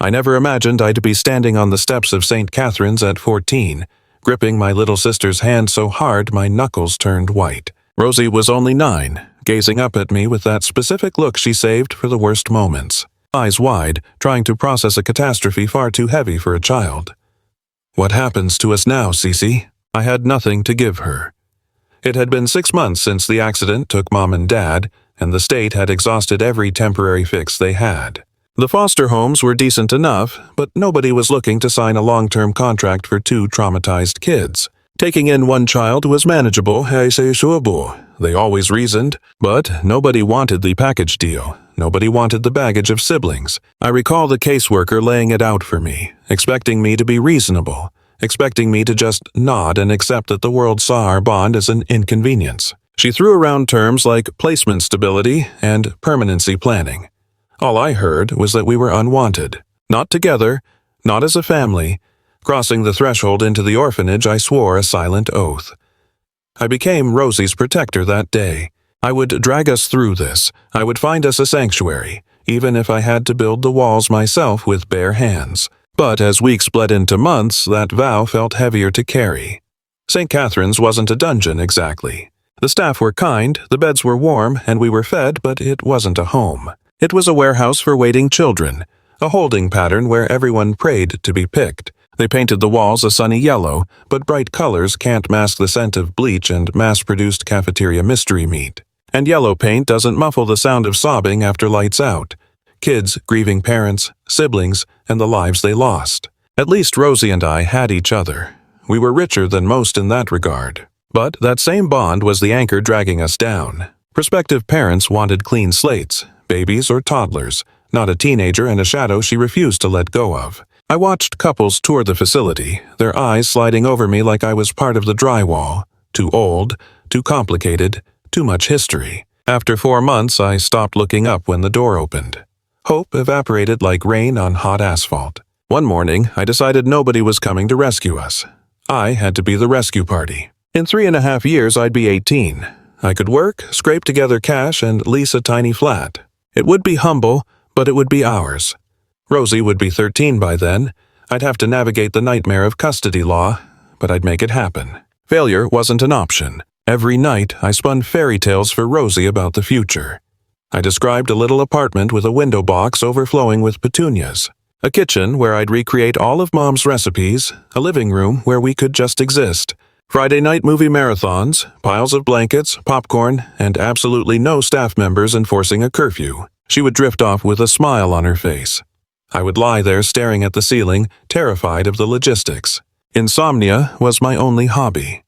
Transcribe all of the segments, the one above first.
I never imagined I'd be standing on the steps of St. Catherine's at 14, gripping my little sister's hand so hard my knuckles turned white. Rosie was only 9, gazing up at me with that specific look she saved for the worst moments. Eyes wide, trying to process a catastrophe far too heavy for a child. "What happens to us now, Cece?" I had nothing to give her. It had been 6 months since the accident took Mom and Dad, and the state had exhausted every temporary fix they had. The foster homes were decent enough, but nobody was looking to sign a long-term contract for 2 traumatized kids. Taking in 1 child was manageable, they always reasoned, but nobody wanted the package deal. Nobody wanted the baggage of siblings. I recall the caseworker laying it out for me, expecting me to be reasonable, expecting me to just nod and accept that the world saw our bond as an inconvenience. She threw around terms like placement stability and permanency planning. All I heard was that we were unwanted. Not together, not as a family. Crossing the threshold into the orphanage, I swore a silent oath. I became Rosie's protector that day. I would drag us through this. I would find us a sanctuary, even if I had to build the walls myself with bare hands. But as weeks bled into months, that vow felt heavier to carry. St. Catherine's wasn't a dungeon exactly. The staff were kind, the beds were warm, and we were fed, but it wasn't a home. It was a warehouse for waiting children, a holding pattern where everyone prayed to be picked. They painted the walls a sunny yellow, but bright colors can't mask the scent of bleach and mass-produced cafeteria mystery meat. And yellow paint doesn't muffle the sound of sobbing after lights out. Kids, grieving parents, siblings, and the lives they lost. At least Rosie and I had each other. We were richer than most in that regard. But that same bond was the anchor dragging us down. Prospective parents wanted clean slates, babies or toddlers, not a teenager and a shadow she refused to let go of. I watched couples tour the facility, their eyes sliding over me like I was part of the drywall. Too old, too complicated, too much history. After 4 months, I stopped looking up when the door opened. Hope evaporated like rain on hot asphalt. One morning, I decided nobody was coming to rescue us. I had to be the rescue party. In 3.5 years, I'd be 18. I could work, scrape together cash, and lease a tiny flat. It would be humble, but it would be ours. Rosie would be 13 by then. I'd have to navigate the nightmare of custody law, but I'd make it happen. Failure wasn't an option. Every night, I spun fairy tales for Rosie about the future. I described a little apartment with a window box overflowing with petunias, a kitchen where I'd recreate all of Mom's recipes, a living room where we could just exist, Friday night movie marathons, piles of blankets, popcorn, and absolutely no staff members enforcing a curfew. She would drift off with a smile on her face. I would lie there staring at the ceiling, terrified of the logistics. Insomnia was my only hobby.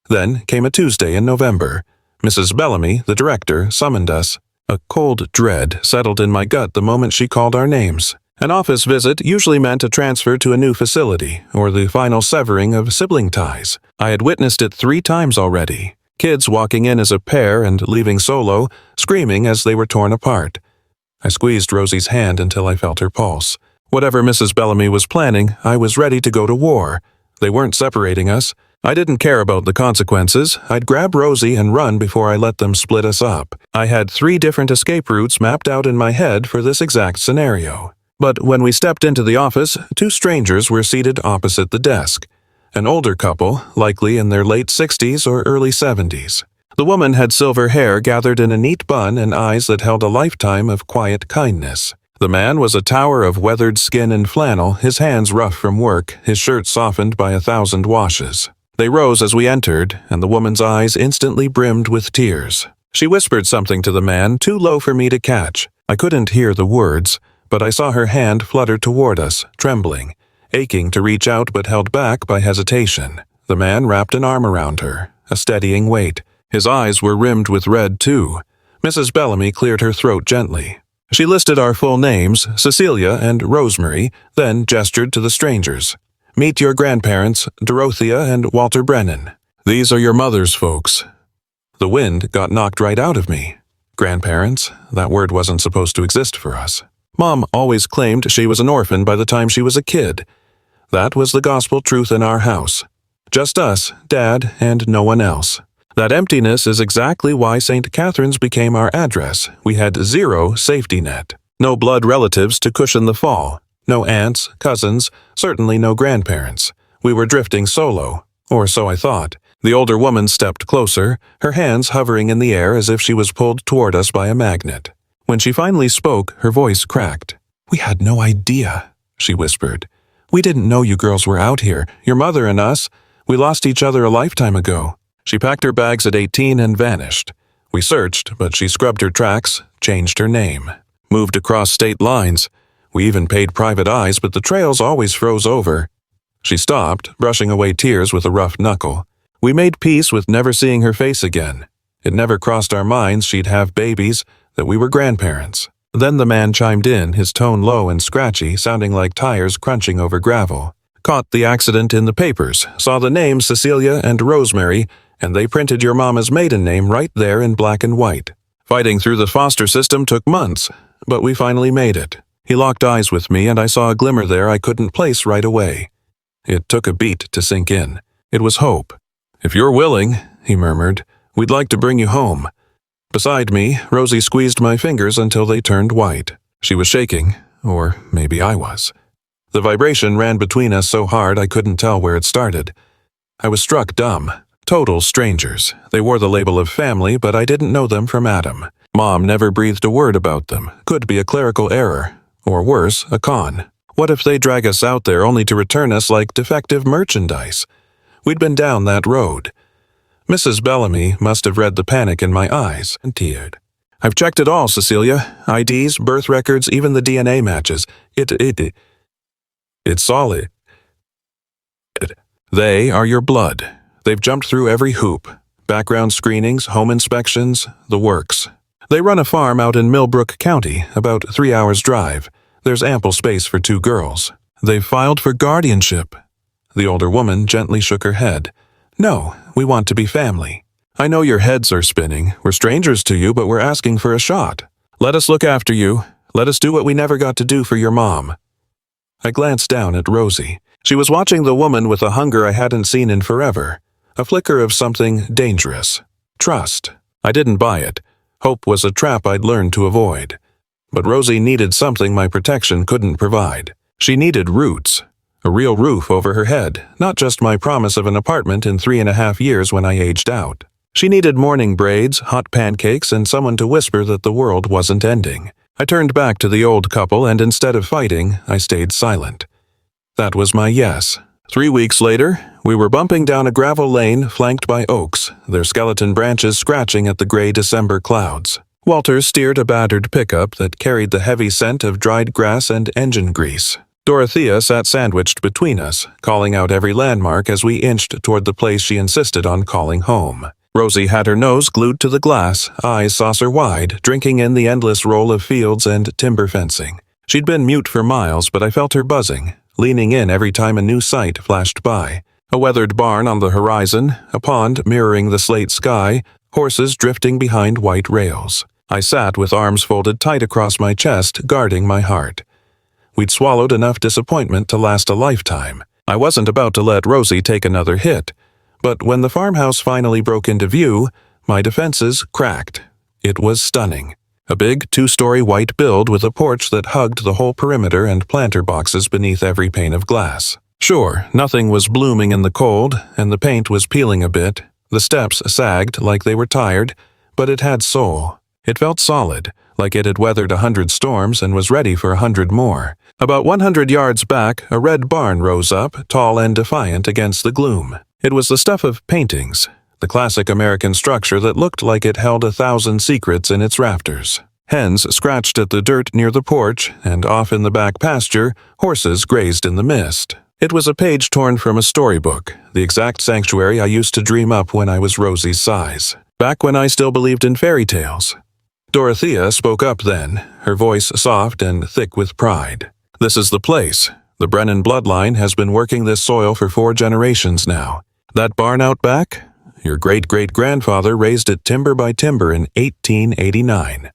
Then came a Tuesday in November. Mrs. Bellamy, the director, summoned us. A cold dread settled in my gut the moment she called our names. An office visit usually meant a transfer to a new facility, or the final severing of sibling ties. I had witnessed it 3 times already. Kids walking in as a pair and leaving solo, screaming as they were torn apart. I squeezed Rosie's hand until I felt her pulse. Whatever Mrs. Bellamy was planning, I was ready to go to war. They weren't separating us. I didn't care about the consequences. I'd grab Rosie and run before I let them split us up. I had 3 different escape routes mapped out in my head for this exact scenario. But when we stepped into the office, 2 strangers were seated opposite the desk. An older couple, likely in their late 60s or early 70s. The woman had silver hair gathered in a neat bun and eyes that held a lifetime of quiet kindness. The man was a tower of weathered skin and flannel, his hands rough from work, his shirt softened by 1,000 washes. They rose as we entered, and the woman's eyes instantly brimmed with tears. She whispered something to the man, too low for me to catch. I couldn't hear the words, but I saw her hand flutter toward us, trembling, aching to reach out but held back by hesitation. The man wrapped an arm around her, a steadying weight. His eyes were rimmed with red, too. Mrs. Bellamy cleared her throat gently. She listed our full names, Cecilia and Rosemary, then gestured to the strangers. "Meet your grandparents, Dorothea and Walter Brennan. These are your mother's folks." The wind got knocked right out of me. Grandparents? That word wasn't supposed to exist for us. Mom always claimed she was an orphan by the time she was a kid. That was the gospel truth in our house. Just us, Dad, and no one else. That emptiness is exactly why St. Catherine's became our address. We had 0 safety net. No blood relatives to cushion the fall. No aunts, cousins, certainly no grandparents. We were drifting solo, or so I thought. The older woman stepped closer, her hands hovering in the air as if she was pulled toward us by a magnet. When she finally spoke, her voice cracked. "We had no idea," she whispered. "We didn't know you girls were out here, your mother and us. We lost each other a lifetime ago." She packed her bags at 18 and vanished. We searched, but she scrubbed her tracks, changed her name, moved across state lines. We even paid private eyes, but the trails always froze over. She stopped, brushing away tears with a rough knuckle. We made peace with never seeing her face again. It never crossed our minds she'd have babies, that we were grandparents. Then the man chimed in, his tone low and scratchy, sounding like tires crunching over gravel. "Caught the accident in the papers, saw the names Cecilia and Rosemary, and they printed your mama's maiden name right there in black and white. Fighting through the foster system took months, but we finally made it." He locked eyes with me, and I saw a glimmer there I couldn't place right away. It took a beat to sink in. It was hope. "If you're willing," he murmured, "we'd like to bring you home." Beside me, Rosie squeezed my fingers until they turned white. She was shaking, or maybe I was. The vibration ran between us so hard I couldn't tell where it started. I was struck dumb. Total strangers. They wore the label of family, but I didn't know them from Adam. Mom never breathed a word about them. Could be a clerical error. Or worse, a con. What if they drag us out there only to return us like defective merchandise? We'd been down that road. Mrs. Bellamy must have read the panic in my eyes and teared. "I've checked it all, Cecilia. IDs, birth records, even the DNA matches. It's solid. They are your blood. They've jumped through every hoop. Background screenings, home inspections, the works. They run a farm out in Millbrook County, about 3 hours' drive. There's ample space for 2 girls. They've filed for guardianship." The older woman gently shook her head. "No, we want to be family. I know your heads are spinning. We're strangers to you, but we're asking for a shot. Let us look after you. Let us do what we never got to do for your mom." I glanced down at Rosie. She was watching the woman with a hunger I hadn't seen in forever. A flicker of something dangerous. Trust. I didn't buy it. Hope was a trap I'd learned to avoid. But Rosie needed something my protection couldn't provide. She needed roots. A real roof over her head, not just my promise of an apartment in 3.5 years when I aged out. She needed morning braids, hot pancakes, and someone to whisper that the world wasn't ending. I turned back to the old couple, and instead of fighting, I stayed silent. That was my yes. 3 weeks later, we were bumping down a gravel lane flanked by oaks, their skeleton branches scratching at the gray December clouds. Walter steered a battered pickup that carried the heavy scent of dried grass and engine grease. Dorothea sat sandwiched between us, calling out every landmark as we inched toward the place she insisted on calling home. Rosie had her nose glued to the glass, eyes saucer-wide, drinking in the endless roll of fields and timber fencing. She'd been mute for miles, but I felt her buzzing, leaning in every time a new sight flashed by. A weathered barn on the horizon, a pond mirroring the slate sky, horses drifting behind white rails. I sat with arms folded tight across my chest, guarding my heart. We'd swallowed enough disappointment to last a lifetime. I wasn't about to let Rosie take another hit. But when the farmhouse finally broke into view, my defenses cracked. It was stunning. A big 2-story white build with a porch that hugged the whole perimeter and planter boxes beneath every pane of glass. Sure, nothing was blooming in the cold, and the paint was peeling a bit. The steps sagged like they were tired, but it had soul. It felt solid, like it had weathered 100 storms and was ready for 100 more. About 100 yards back, a red barn rose up, tall and defiant against the gloom. It was the stuff of paintings, the classic American structure that looked like it held 1,000 secrets in its rafters. Hens scratched at the dirt near the porch, and off in the back pasture, horses grazed in the mist. It was a page torn from a storybook, the exact sanctuary I used to dream up when I was Rosie's size, back when I still believed in fairy tales. Dorothea spoke up then, her voice soft and thick with pride. "This is the place. The Brennan bloodline has been working this soil for 4 generations now. That barn out back? Your great-great-grandfather raised it timber by timber in 1889.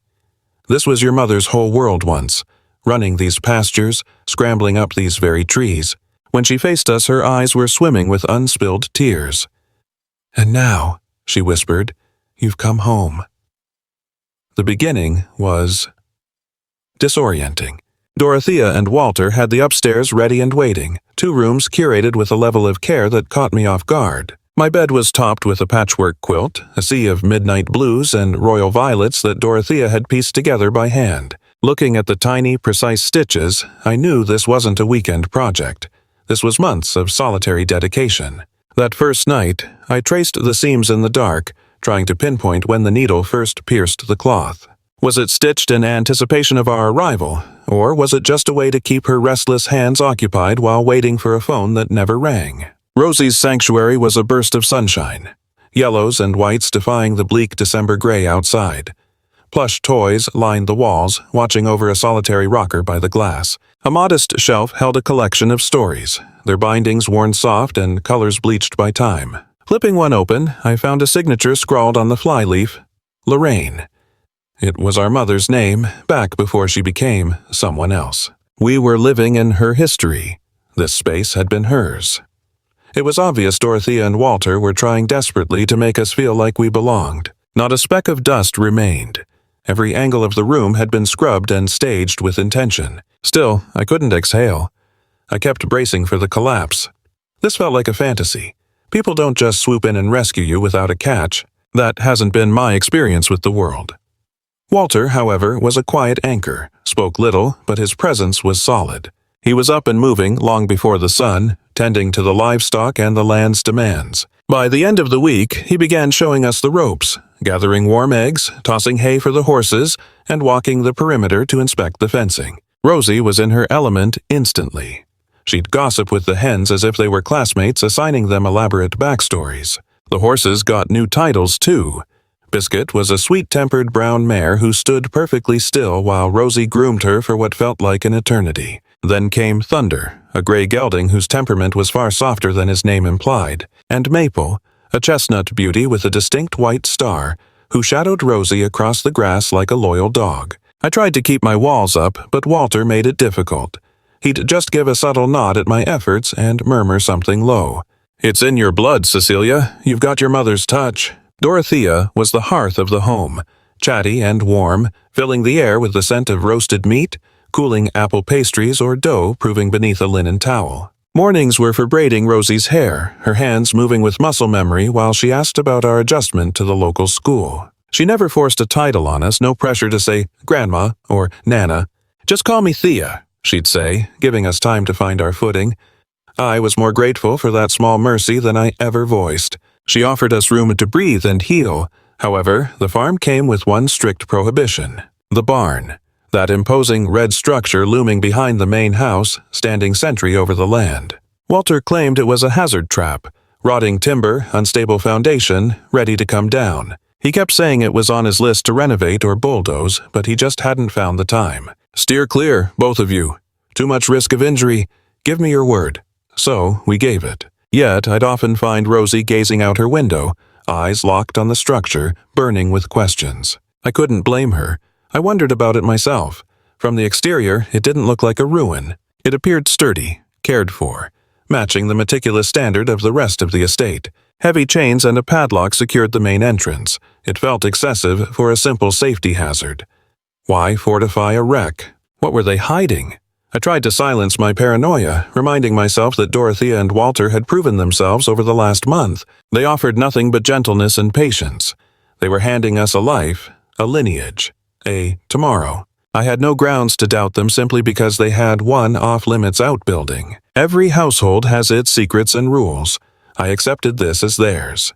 This was your mother's whole world once, running these pastures, scrambling up these very trees. When she faced us, her eyes were swimming with unspilled tears. And now," she whispered, "you've come home." The beginning was disorienting. Dorothea and Walter had the upstairs ready and waiting, 2 rooms curated with a level of care that caught me off guard. My bed was topped with a patchwork quilt, a sea of midnight blues and royal violets that Dorothea had pieced together by hand. Looking at the tiny, precise stitches, I knew this wasn't a weekend project. This was months of solitary dedication. That first night, I traced the seams in the dark, trying to pinpoint when the needle first pierced the cloth. Was it stitched in anticipation of our arrival, or was it just a way to keep her restless hands occupied while waiting for a phone that never rang? Rosie's sanctuary was a burst of sunshine, yellows and whites defying the bleak December gray outside. Plush toys lined the walls, watching over a solitary rocker by the glass. A modest shelf held a collection of stories, their bindings worn soft and colors bleached by time. Flipping one open, I found a signature scrawled on the flyleaf, Lorraine. It was our mother's name, back before she became someone else. We were living in her history. This space had been hers. It was obvious Dorothea and Walter were trying desperately to make us feel like we belonged. Not a speck of dust remained. Every angle of the room had been scrubbed and staged with intention. Still, I couldn't exhale. I kept bracing for the collapse. This felt like a fantasy. People don't just swoop in and rescue you without a catch. That hasn't been my experience with the world. Walter, however, was a quiet anchor, spoke little, but his presence was solid. He was up and moving long before the sun, tending to the livestock and the land's demands. By the end of the week, he began showing us the ropes, gathering warm eggs, tossing hay for the horses, and walking the perimeter to inspect the fencing. Rosie was in her element instantly. She'd gossip with the hens as if they were classmates, assigning them elaborate backstories. The horses got new titles, too. Biscuit was a sweet-tempered brown mare who stood perfectly still while Rosie groomed her for what felt like an eternity. Then came Thunder, a gray gelding whose temperament was far softer than his name implied, and Maple, a chestnut beauty with a distinct white star, who shadowed Rosie across the grass like a loyal dog. I tried to keep my walls up, but Walter made it difficult. He'd just give a subtle nod at my efforts and murmur something low. "It's in your blood, Cecilia. You've got your mother's touch." Dorothea was the hearth of the home, chatty and warm, filling the air with the scent of roasted meat, cooling apple pastries or dough proving beneath a linen towel. Mornings were for braiding Rosie's hair, her hands moving with muscle memory while she asked about our adjustment to the local school. She never forced a title on us, no pressure to say Grandma or Nana. "Just call me Thea," she'd say, giving us time to find our footing. I was more grateful for that small mercy than I ever voiced. She offered us room to breathe and heal. However, the farm came with one strict prohibition: the barn. That imposing red structure looming behind the main house, standing sentry over the land. Walter claimed it was a hazard trap, rotting timber, unstable foundation, ready to come down. He kept saying it was on his list to renovate or bulldoze, but he just hadn't found the time. "Steer clear, both of you. Too much risk of injury. Give me your word." So we gave it. Yet I'd often find Rosie gazing out her window, eyes locked on the structure, burning with questions. I couldn't blame her. I wondered about it myself. From the exterior, it didn't look like a ruin. It appeared sturdy, cared for, matching the meticulous standard of the rest of the estate. Heavy chains and a padlock secured the main entrance. It felt excessive for a simple safety hazard. Why fortify a wreck? What were they hiding? I tried to silence my paranoia, reminding myself that Dorothea and Walter had proven themselves over the last month. They offered nothing but gentleness and patience. They were handing us a life, a lineage, a tomorrow. I had no grounds to doubt them simply because they had one off-limits outbuilding. Every household has its secrets and rules. I accepted this as theirs.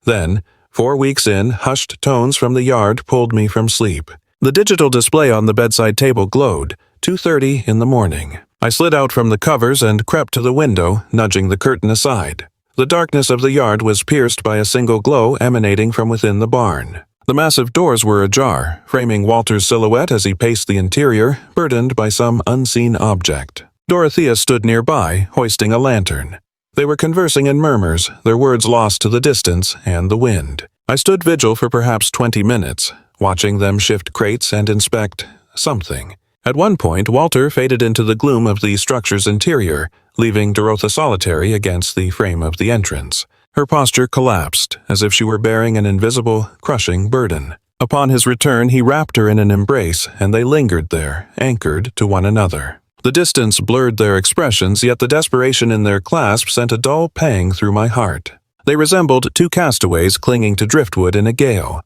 Then, 4 weeks in, hushed tones from the yard pulled me from sleep. The digital display on the bedside table glowed, 2:30 in the morning. I slid out from the covers and crept to the window, nudging the curtain aside. The darkness of the yard was pierced by a single glow emanating from within the barn. The massive doors were ajar, framing Walter's silhouette as he paced the interior, burdened by some unseen object. Dorothea stood nearby, hoisting a lantern. They were conversing in murmurs, their words lost to the distance and the wind. I stood vigil for perhaps 20 minutes, watching them shift crates and inspect something. At one point, Walter faded into the gloom of the structure's interior, leaving Dorotha solitary against the frame of the entrance. Her posture collapsed, as if she were bearing an invisible, crushing burden. Upon his return, he wrapped her in an embrace, and they lingered there, anchored to one another. The distance blurred their expressions, yet the desperation in their clasp sent a dull pang through my heart. They resembled two castaways clinging to driftwood in a gale.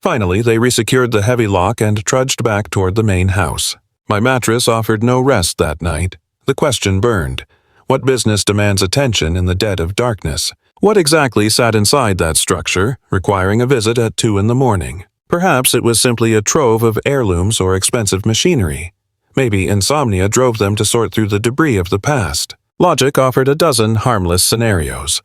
Finally, they resecured the heavy lock and trudged back toward the main house. My mattress offered no rest that night. The question burned. What business demands attention in the dead of darkness? What exactly sat inside that structure, requiring a visit at 2 in the morning? Perhaps it was simply a trove of heirlooms or expensive machinery. Maybe insomnia drove them to sort through the debris of the past. Logic offered a dozen harmless scenarios.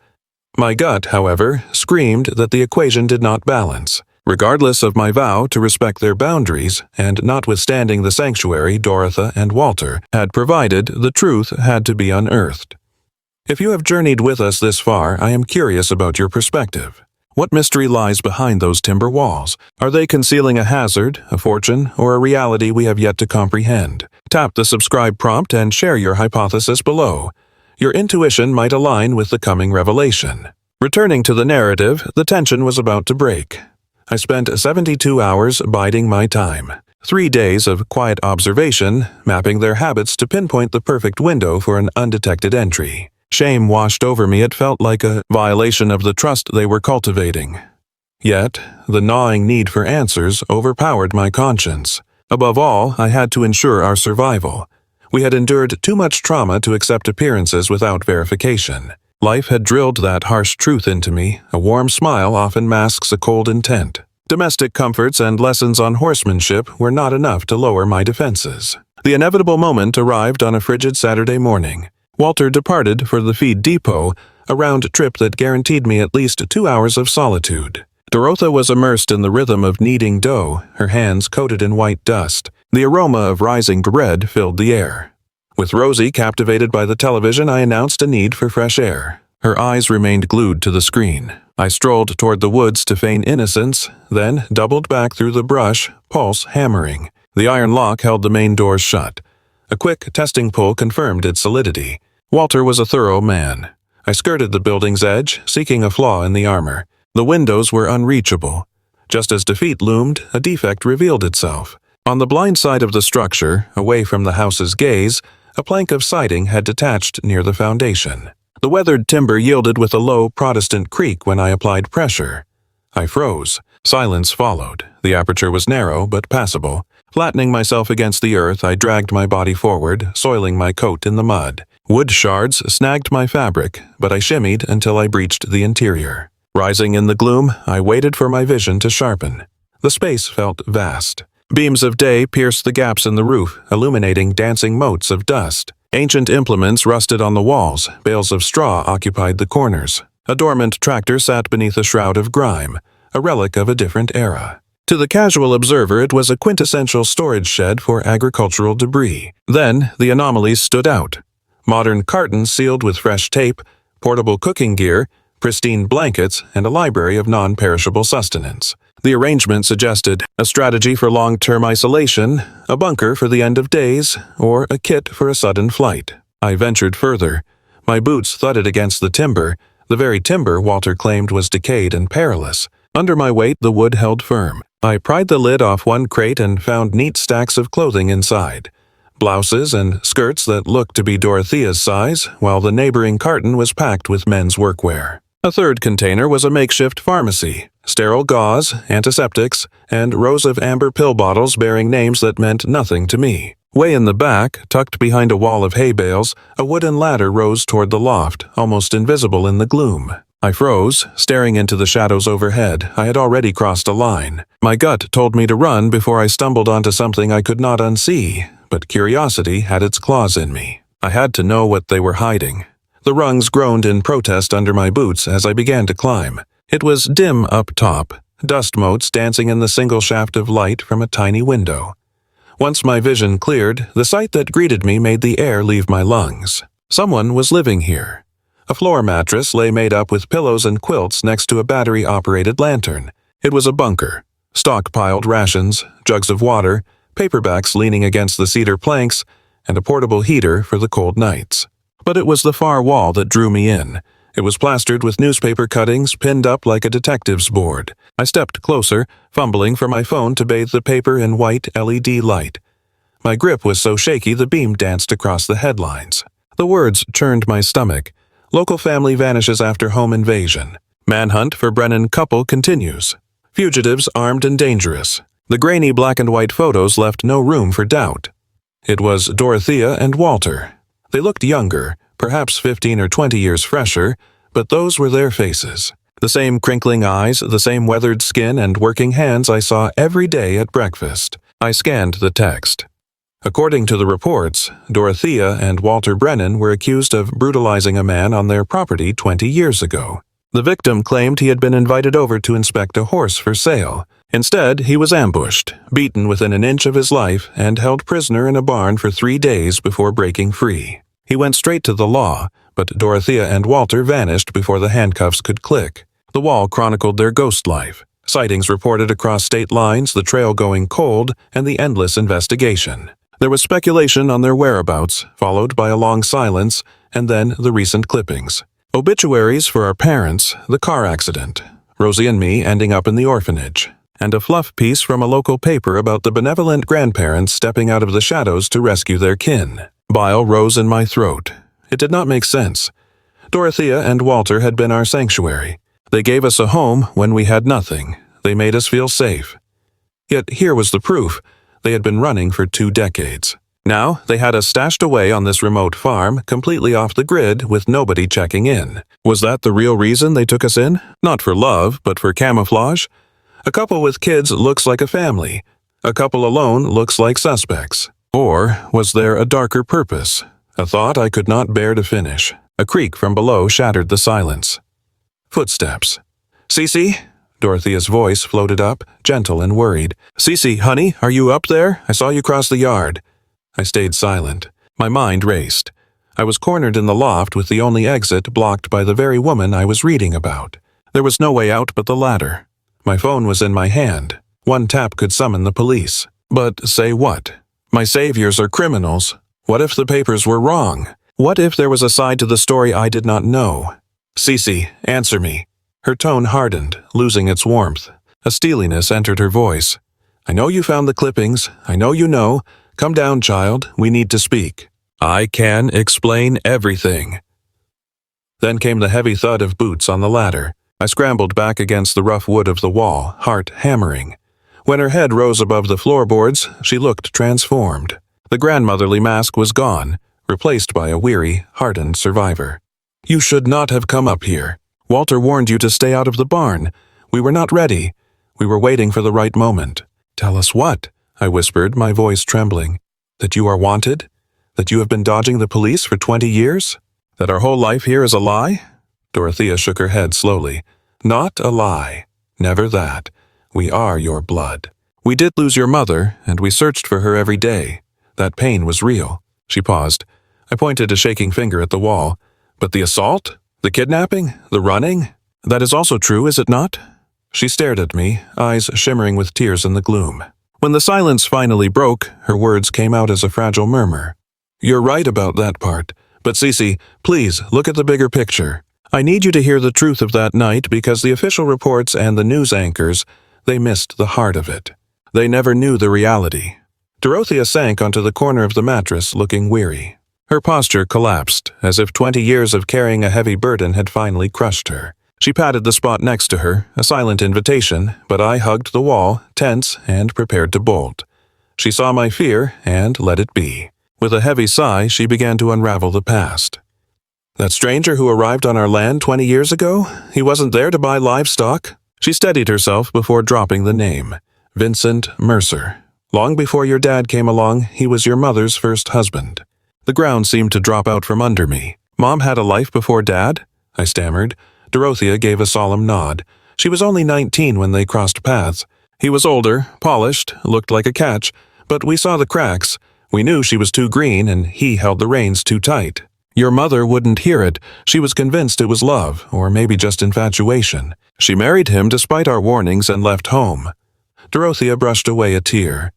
My gut, however, screamed that the equation did not balance. Regardless of my vow to respect their boundaries, and notwithstanding the sanctuary Dorotha and Walter had provided, the truth had to be unearthed. If you have journeyed with us this far, I am curious about your perspective. What mystery lies behind those timber walls? Are they concealing a hazard, a fortune, or a reality we have yet to comprehend? Tap the subscribe prompt and share your hypothesis below. Your intuition might align with the coming revelation. Returning to the narrative, the tension was about to break. I spent 72 hours biding my time. 3 days of quiet observation, mapping their habits to pinpoint the perfect window for an undetected entry. Shame washed over me. It felt like a violation of the trust they were cultivating. Yet, the gnawing need for answers overpowered my conscience. Above all, I had to ensure our survival. We had endured too much trauma to accept appearances without verification. Life had drilled that harsh truth into me. A warm smile often masks a cold intent. Domestic comforts and lessons on horsemanship were not enough to lower my defenses. The inevitable moment arrived on a frigid Saturday morning. Walter departed for the feed depot, a round trip that guaranteed me at least 2 hours of solitude. Dorotha was immersed in the rhythm of kneading dough, her hands coated in white dust. The aroma of rising bread filled the air. With Rosie captivated by the television, I announced a need for fresh air. Her eyes remained glued to the screen. I strolled toward the woods to feign innocence, then doubled back through the brush, pulse hammering. The iron lock held the main doors shut. A quick testing pull confirmed its solidity. Walter was a thorough man. I skirted the building's edge, seeking a flaw in the armor. The windows were unreachable. Just as defeat loomed, a defect revealed itself. On the blind side of the structure, away from the house's gaze, a plank of siding had detached near the foundation. The weathered timber yielded with a low Protestant creak when I applied pressure. I froze. Silence followed. The aperture was narrow but passable. Flattening myself against the earth, I dragged my body forward, soiling my coat in the mud. Wood shards snagged my fabric, but I shimmied until I breached the interior. Rising in the gloom, I waited for my vision to sharpen. The space felt vast. Beams of day pierced the gaps in the roof, illuminating dancing motes of dust. Ancient implements rusted on the walls, bales of straw occupied the corners. A dormant tractor sat beneath a shroud of grime, a relic of a different era. To the casual observer, it was a quintessential storage shed for agricultural debris. Then, the anomalies stood out. Modern cartons sealed with fresh tape, portable cooking gear, pristine blankets, and a library of non-perishable sustenance. The arrangement suggested a strategy for long-term isolation, a bunker for the end of days, or a kit for a sudden flight. I ventured further. My boots thudded against the timber, the very timber Walter claimed was decayed and perilous. Under my weight, the wood held firm. I pried the lid off one crate and found neat stacks of clothing inside. Blouses and skirts that looked to be Dorothea's size, while the neighboring carton was packed with men's workwear. A third container was a makeshift pharmacy, sterile gauze, antiseptics, and rows of amber pill bottles bearing names that meant nothing to me. Way in the back, tucked behind a wall of hay bales, a wooden ladder rose toward the loft, almost invisible in the gloom. I froze, staring into the shadows overhead. I had already crossed a line. My gut told me to run before I stumbled onto something I could not unsee, but curiosity had its claws in me. I had to know what they were hiding. The rungs groaned in protest under my boots as I began to climb. It was dim up top, dust motes dancing in the single shaft of light from a tiny window. Once my vision cleared, the sight that greeted me made the air leave my lungs. Someone was living here. A floor mattress lay made up with pillows and quilts next to a battery-operated lantern. It was a bunker. Stockpiled rations, jugs of water, paperbacks leaning against the cedar planks, and a portable heater for the cold nights. But it was the far wall that drew me in. It was plastered with newspaper cuttings pinned up like a detective's board. I stepped closer, fumbling for my phone to bathe the paper in white LED light. My grip was so shaky the beam danced across the headlines. The words churned my stomach. Local family vanishes after home invasion. Manhunt for Brennan couple continues. Fugitives armed and dangerous. The grainy black and white photos left no room for doubt. It was Dorothea and Walter. They looked younger, perhaps 15 or 20 years fresher, but those were their faces. The same crinkling eyes, the same weathered skin and working hands I saw every day at breakfast. I scanned the text. According to the reports, Dorothea and Walter Brennan were accused of brutalizing a man on their property 20 years ago. The victim claimed he had been invited over to inspect a horse for sale. Instead, he was ambushed, beaten within an inch of his life, and held prisoner in a barn for 3 days before breaking free. He went straight to the law, but Dorothea and Walter vanished before the handcuffs could click. The wall chronicled their ghost life. Sightings reported across state lines, the trail going cold, and the endless investigation. There was speculation on their whereabouts, followed by a long silence, and then the recent clippings. Obituaries for our parents, the car accident, Rosie and me ending up in the orphanage, and a fluff piece from a local paper about the benevolent grandparents stepping out of the shadows to rescue their kin. Bile rose in my throat. It did not make sense. Dorothea and Walter had been our sanctuary. They gave us a home when we had nothing. They made us feel safe. Yet here was the proof. They had been running for 2 decades. Now they had us stashed away on this remote farm, completely off the grid, with nobody checking in. Was that the real reason they took us in? Not for love, but for camouflage? A couple with kids looks like a family. A couple alone looks like suspects. Or was there a darker purpose? A thought I could not bear to finish. A creak from below shattered the silence. Footsteps. "Cece?" Dorothea's voice floated up, gentle and worried. "Cece, honey, are you up there? I saw you cross the yard." I stayed silent. My mind raced. I was cornered in the loft with the only exit blocked by the very woman I was reading about. There was no way out but the ladder. My phone was in my hand. One tap could summon the police. But say what? My saviors are criminals. What if the papers were wrong? What if there was a side to the story I did not know? "Cece, answer me." Her tone hardened, losing its warmth. A steeliness entered her voice. "I know you found the clippings. I know you know. Come down, child. We need to speak. I can explain everything." Then came the heavy thud of boots on the ladder. I scrambled back against the rough wood of the wall, heart hammering. When her head rose above the floorboards, she looked transformed. The grandmotherly mask was gone, replaced by a weary, hardened survivor. "You should not have come up here. Walter warned you to stay out of the barn. We were not ready. We were waiting for the right moment." "Tell us what?" I whispered, my voice trembling. "That you are wanted? That you have been dodging the police for 20 years? That our whole life here is a lie?" Dorothea shook her head slowly. "Not a lie. Never that. We are your blood. We did lose your mother, and we searched for her every day. That pain was real." She paused. I pointed a shaking finger at the wall. "But the assault? The kidnapping? The running? That is also true, is it not?" She stared at me, eyes shimmering with tears in the gloom. When the silence finally broke, her words came out as a fragile murmur. "You're right about that part. But Cece, please, look at the bigger picture. I need you to hear the truth of that night because the official reports and the news anchors, they missed the heart of it. They never knew the reality." Dorothea sank onto the corner of the mattress, looking weary. Her posture collapsed, as if 20 years of carrying a heavy burden had finally crushed her. She patted the spot next to her, a silent invitation, but I hugged the wall, tense and prepared to bolt. She saw my fear and let it be. With a heavy sigh, she began to unravel the past. "That stranger who arrived on our land 20 years ago? He wasn't there to buy livestock." She steadied herself before dropping the name. "Vincent Mercer. Long before your dad came along, he was your mother's first husband." The ground seemed to drop out from under me. "Mom had a life before Dad?" I stammered. Dorothea gave a solemn nod. She was only 19 when they crossed paths. He was older, polished, looked like a catch, but we saw the cracks. We knew she was too green and he held the reins too tight. Your mother wouldn't hear it. She was convinced it was love, or maybe just infatuation. She married him despite our warnings and left home. Dorothea brushed away a tear.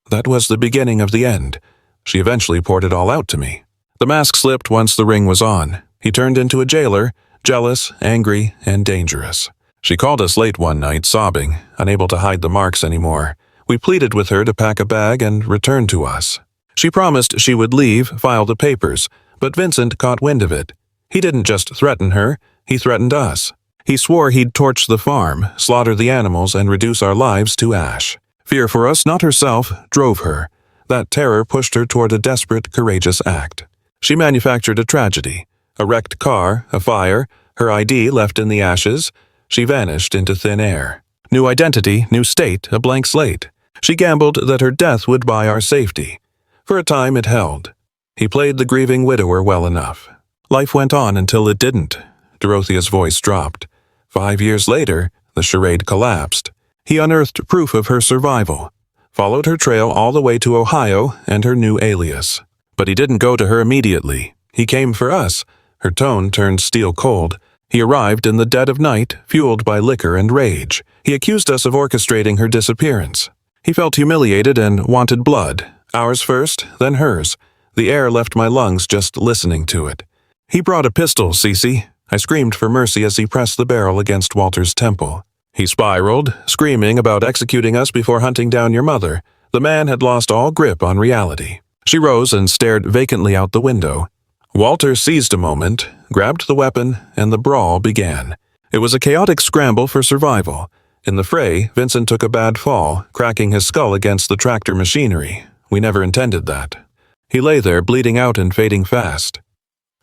That was the beginning of the end. She eventually poured it all out to me. The mask slipped once the ring was on. He turned into a jailer, jealous, angry, and dangerous. She called us late one night, sobbing, unable to hide the marks anymore. We pleaded with her to pack a bag and return to us. She promised she would leave, file the papers, but Vincent caught wind of it. He didn't just threaten her, he threatened us. He swore he'd torch the farm, slaughter the animals, and reduce our lives to ash. Fear for us, not herself, drove her. That terror pushed her toward a desperate, courageous act. She manufactured a tragedy. A wrecked car, a fire, her ID left in the ashes. She vanished into thin air. New identity, new state, a blank slate. She gambled that her death would buy our safety. For a time it held. He played the grieving widower well enough. Life went on until it didn't. Dorothea's voice dropped. 5 years later, the charade collapsed. He unearthed proof of her survival, followed her trail all the way to Ohio and her new alias. But he didn't go to her immediately. He came for us. Her tone turned steel cold. He arrived in the dead of night, fueled by liquor and rage. He accused us of orchestrating her disappearance. He felt humiliated and wanted blood. Ours first, then hers. The air left my lungs just listening to it. He brought a pistol, Cece. I screamed for mercy as he pressed the barrel against Walter's temple. He spiraled, screaming about executing us before hunting down your mother. The man had lost all grip on reality. She rose and stared vacantly out the window. Walter seized a moment, grabbed the weapon, and the brawl began. It was a chaotic scramble for survival. In the fray, Vincent took a bad fall, cracking his skull against the tractor machinery. We never intended that. He lay there, bleeding out and fading fast.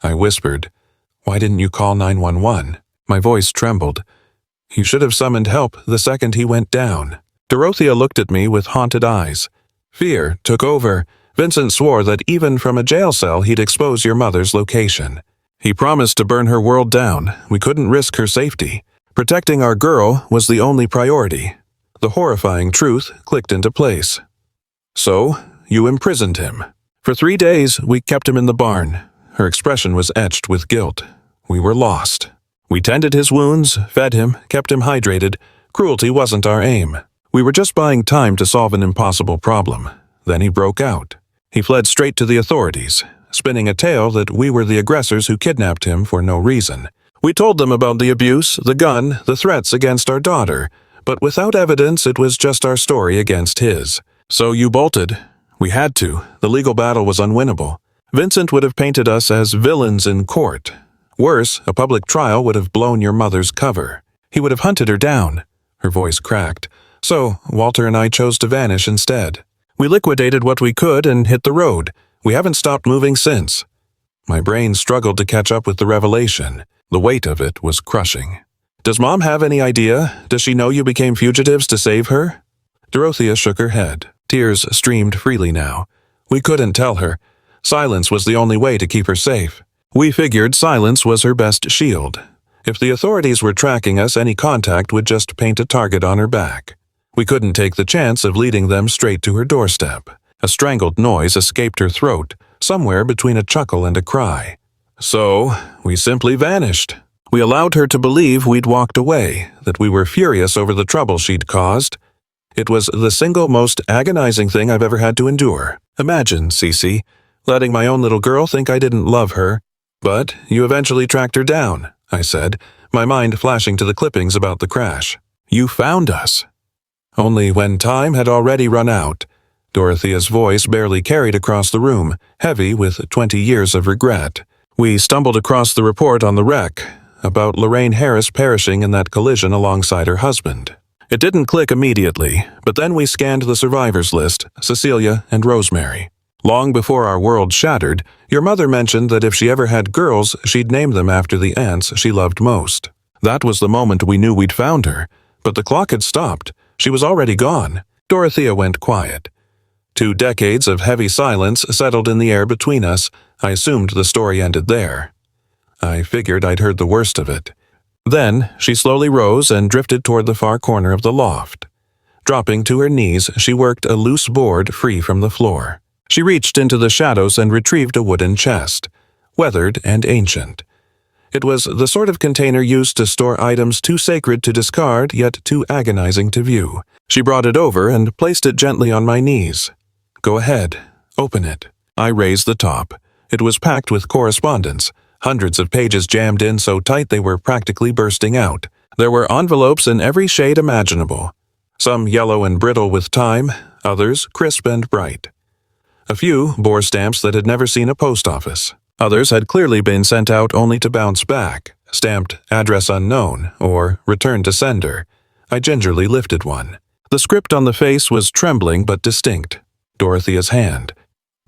I whispered, "Why didn't you call 911? My voice trembled. "You should have summoned help the second he went down." Dorothea looked at me with haunted eyes. Fear took over. Vincent swore that even from a jail cell he'd expose your mother's location. He promised to burn her world down. We couldn't risk her safety. Protecting our girl was the only priority. The horrifying truth clicked into place. "So, you imprisoned him." For 3 days, we kept him in the barn. Her expression was etched with guilt. We were lost. We tended his wounds, fed him, kept him hydrated. Cruelty wasn't our aim. We were just buying time to solve an impossible problem. Then he broke out. He fled straight to the authorities, spinning a tale that we were the aggressors who kidnapped him for no reason. We told them about the abuse, the gun, the threats against our daughter, but without evidence it was just our story against his. So you bolted. We had to. The legal battle was unwinnable. Vincent would have painted us as villains in court. Worse, a public trial would have blown your mother's cover. He would have hunted her down. Her voice cracked. So, Walter and I chose to vanish instead. We liquidated what we could and hit the road. We haven't stopped moving since. My brain struggled to catch up with the revelation. The weight of it was crushing. Does Mom have any idea? Does she know you became fugitives to save her? Dorothea shook her head. Tears streamed freely now. We couldn't tell her. Silence was the only way to keep her safe. We figured silence was her best shield. If the authorities were tracking us, any contact would just paint a target on her back. We couldn't take the chance of leading them straight to her doorstep. A strangled noise escaped her throat, somewhere between a chuckle and a cry. So, we simply vanished. We allowed her to believe we'd walked away, that we were furious over the trouble she'd caused. It was the single most agonizing thing I've ever had to endure. Imagine, Cece, letting my own little girl think I didn't love her. But you eventually tracked her down, I said, my mind flashing to the clippings about the crash. You found us. Only when time had already run out. Dorothea's voice barely carried across the room, heavy with 20 years of regret. We stumbled across the report on the wreck, about Lorraine Harris perishing in that collision alongside her husband. It didn't click immediately, but then we scanned the survivors list, Cecilia and Rosemary. Long before our world shattered, your mother mentioned that if she ever had girls, she'd name them after the aunts she loved most. That was the moment we knew we'd found her, but the clock had stopped. She was already gone. Dorothea went quiet. 2 decades of heavy silence settled in the air between us. I assumed the story ended there. I figured I'd heard the worst of it. Then she slowly rose and drifted toward the far corner of the loft. Dropping to her knees, she worked a loose board free from the floor. She reached into the shadows and retrieved a wooden chest, weathered and ancient. It was the sort of container used to store items too sacred to discard, yet too agonizing to view. She brought it over and placed it gently on my knees. Go ahead, open it. I raised the top. It was packed with correspondence, hundreds of pages jammed in so tight they were practically bursting out. There were envelopes in every shade imaginable, some yellow and brittle with time, others crisp and bright. A few bore stamps that had never seen a post office. Others had clearly been sent out only to bounce back, stamped "Address Unknown" or "Return to Sender." I gingerly lifted one. The script on the face was trembling but distinct. Dorothea's hand.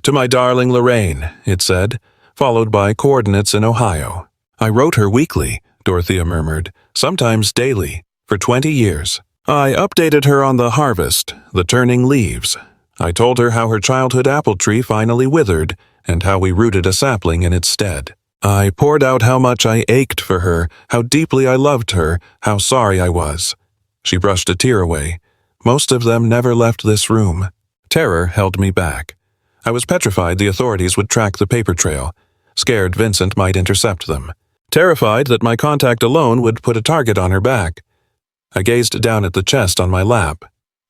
"To my darling Lorraine," it said, followed by coordinates in Ohio. "I wrote her weekly," Dorothea murmured, "sometimes daily, for 20 years. I updated her on the harvest, the turning leaves. I told her how her childhood apple tree finally withered, and how we rooted a sapling in its stead. I poured out how much I ached for her, how deeply I loved her, how sorry I was." She brushed a tear away. "Most of them never left this room." Terror held me back. I was petrified the authorities would track the paper trail, scared Vincent might intercept them, terrified that my contact alone would put a target on her back. I gazed down at the chest on my lap.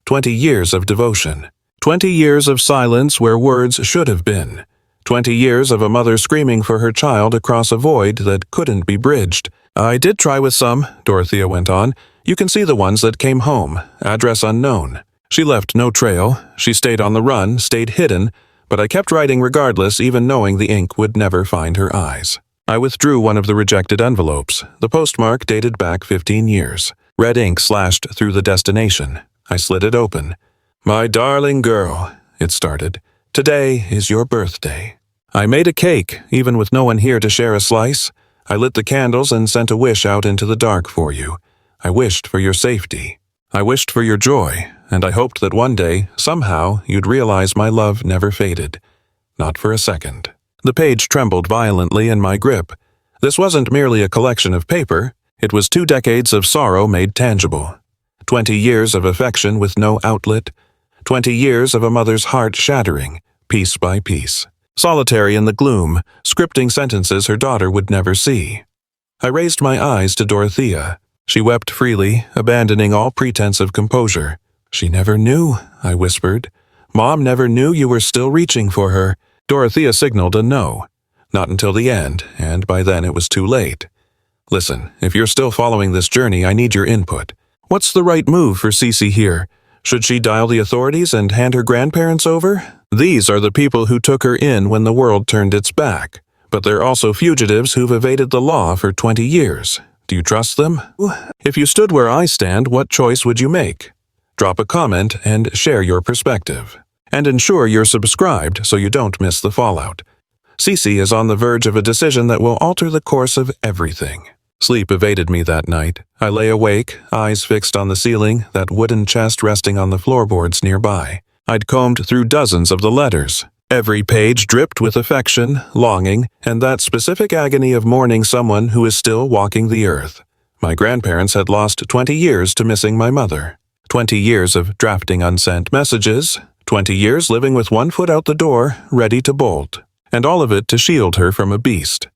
20 years of devotion. 20 years of silence where words should have been. 20 years of a mother screaming for her child across a void that couldn't be bridged. "I did try with some," Dorothea went on. "You can see the ones that came home. Address unknown." She left no trail. She stayed on the run, stayed hidden, but I kept writing regardless, even knowing the ink would never find her eyes. I withdrew one of the rejected envelopes. The postmark dated back 15 years. Red ink slashed through the destination. I slid it open. "My darling girl," it started. "Today is your birthday. I made a cake, even with no one here to share a slice. I lit the candles and sent a wish out into the dark for you. I wished for your safety. I wished for your joy, and I hoped that one day, somehow, you'd realize my love never faded. Not for a second." The page trembled violently in my grip. This wasn't merely a collection of paper. It was 2 decades of sorrow made tangible. 20 years of affection with no outlet. 20 years of a mother's heart shattering, piece by piece. Solitary in the gloom, scripting sentences her daughter would never see. I raised my eyes to Dorothea. She wept freely, abandoning all pretense of composure. "She never knew," I whispered. "Mom never knew you were still reaching for her." Dorothea signaled a no. Not until the end, and by then it was too late. "Listen, if you're still following this journey, I need your input. What's the right move for Cece here? Should she dial the authorities and hand her grandparents over? These are the people who took her in when the world turned its back. But they're also fugitives who've evaded the law for 20 years. Do you trust them? If you stood where I stand, what choice would you make? Drop a comment and share your perspective. And ensure you're subscribed so you don't miss the fallout. Cece is on the verge of a decision that will alter the course of everything. Sleep evaded me that night. I lay awake, eyes fixed on the ceiling, that wooden chest resting on the floorboards nearby. I'd combed through dozens of the letters. Every page dripped with affection, longing, and that specific agony of mourning someone who is still walking the earth. My grandparents had lost 20 years to missing my mother. 20 years of drafting unsent messages. 20 years living with one foot out the door, ready to bolt. And all of it to shield her from a beast.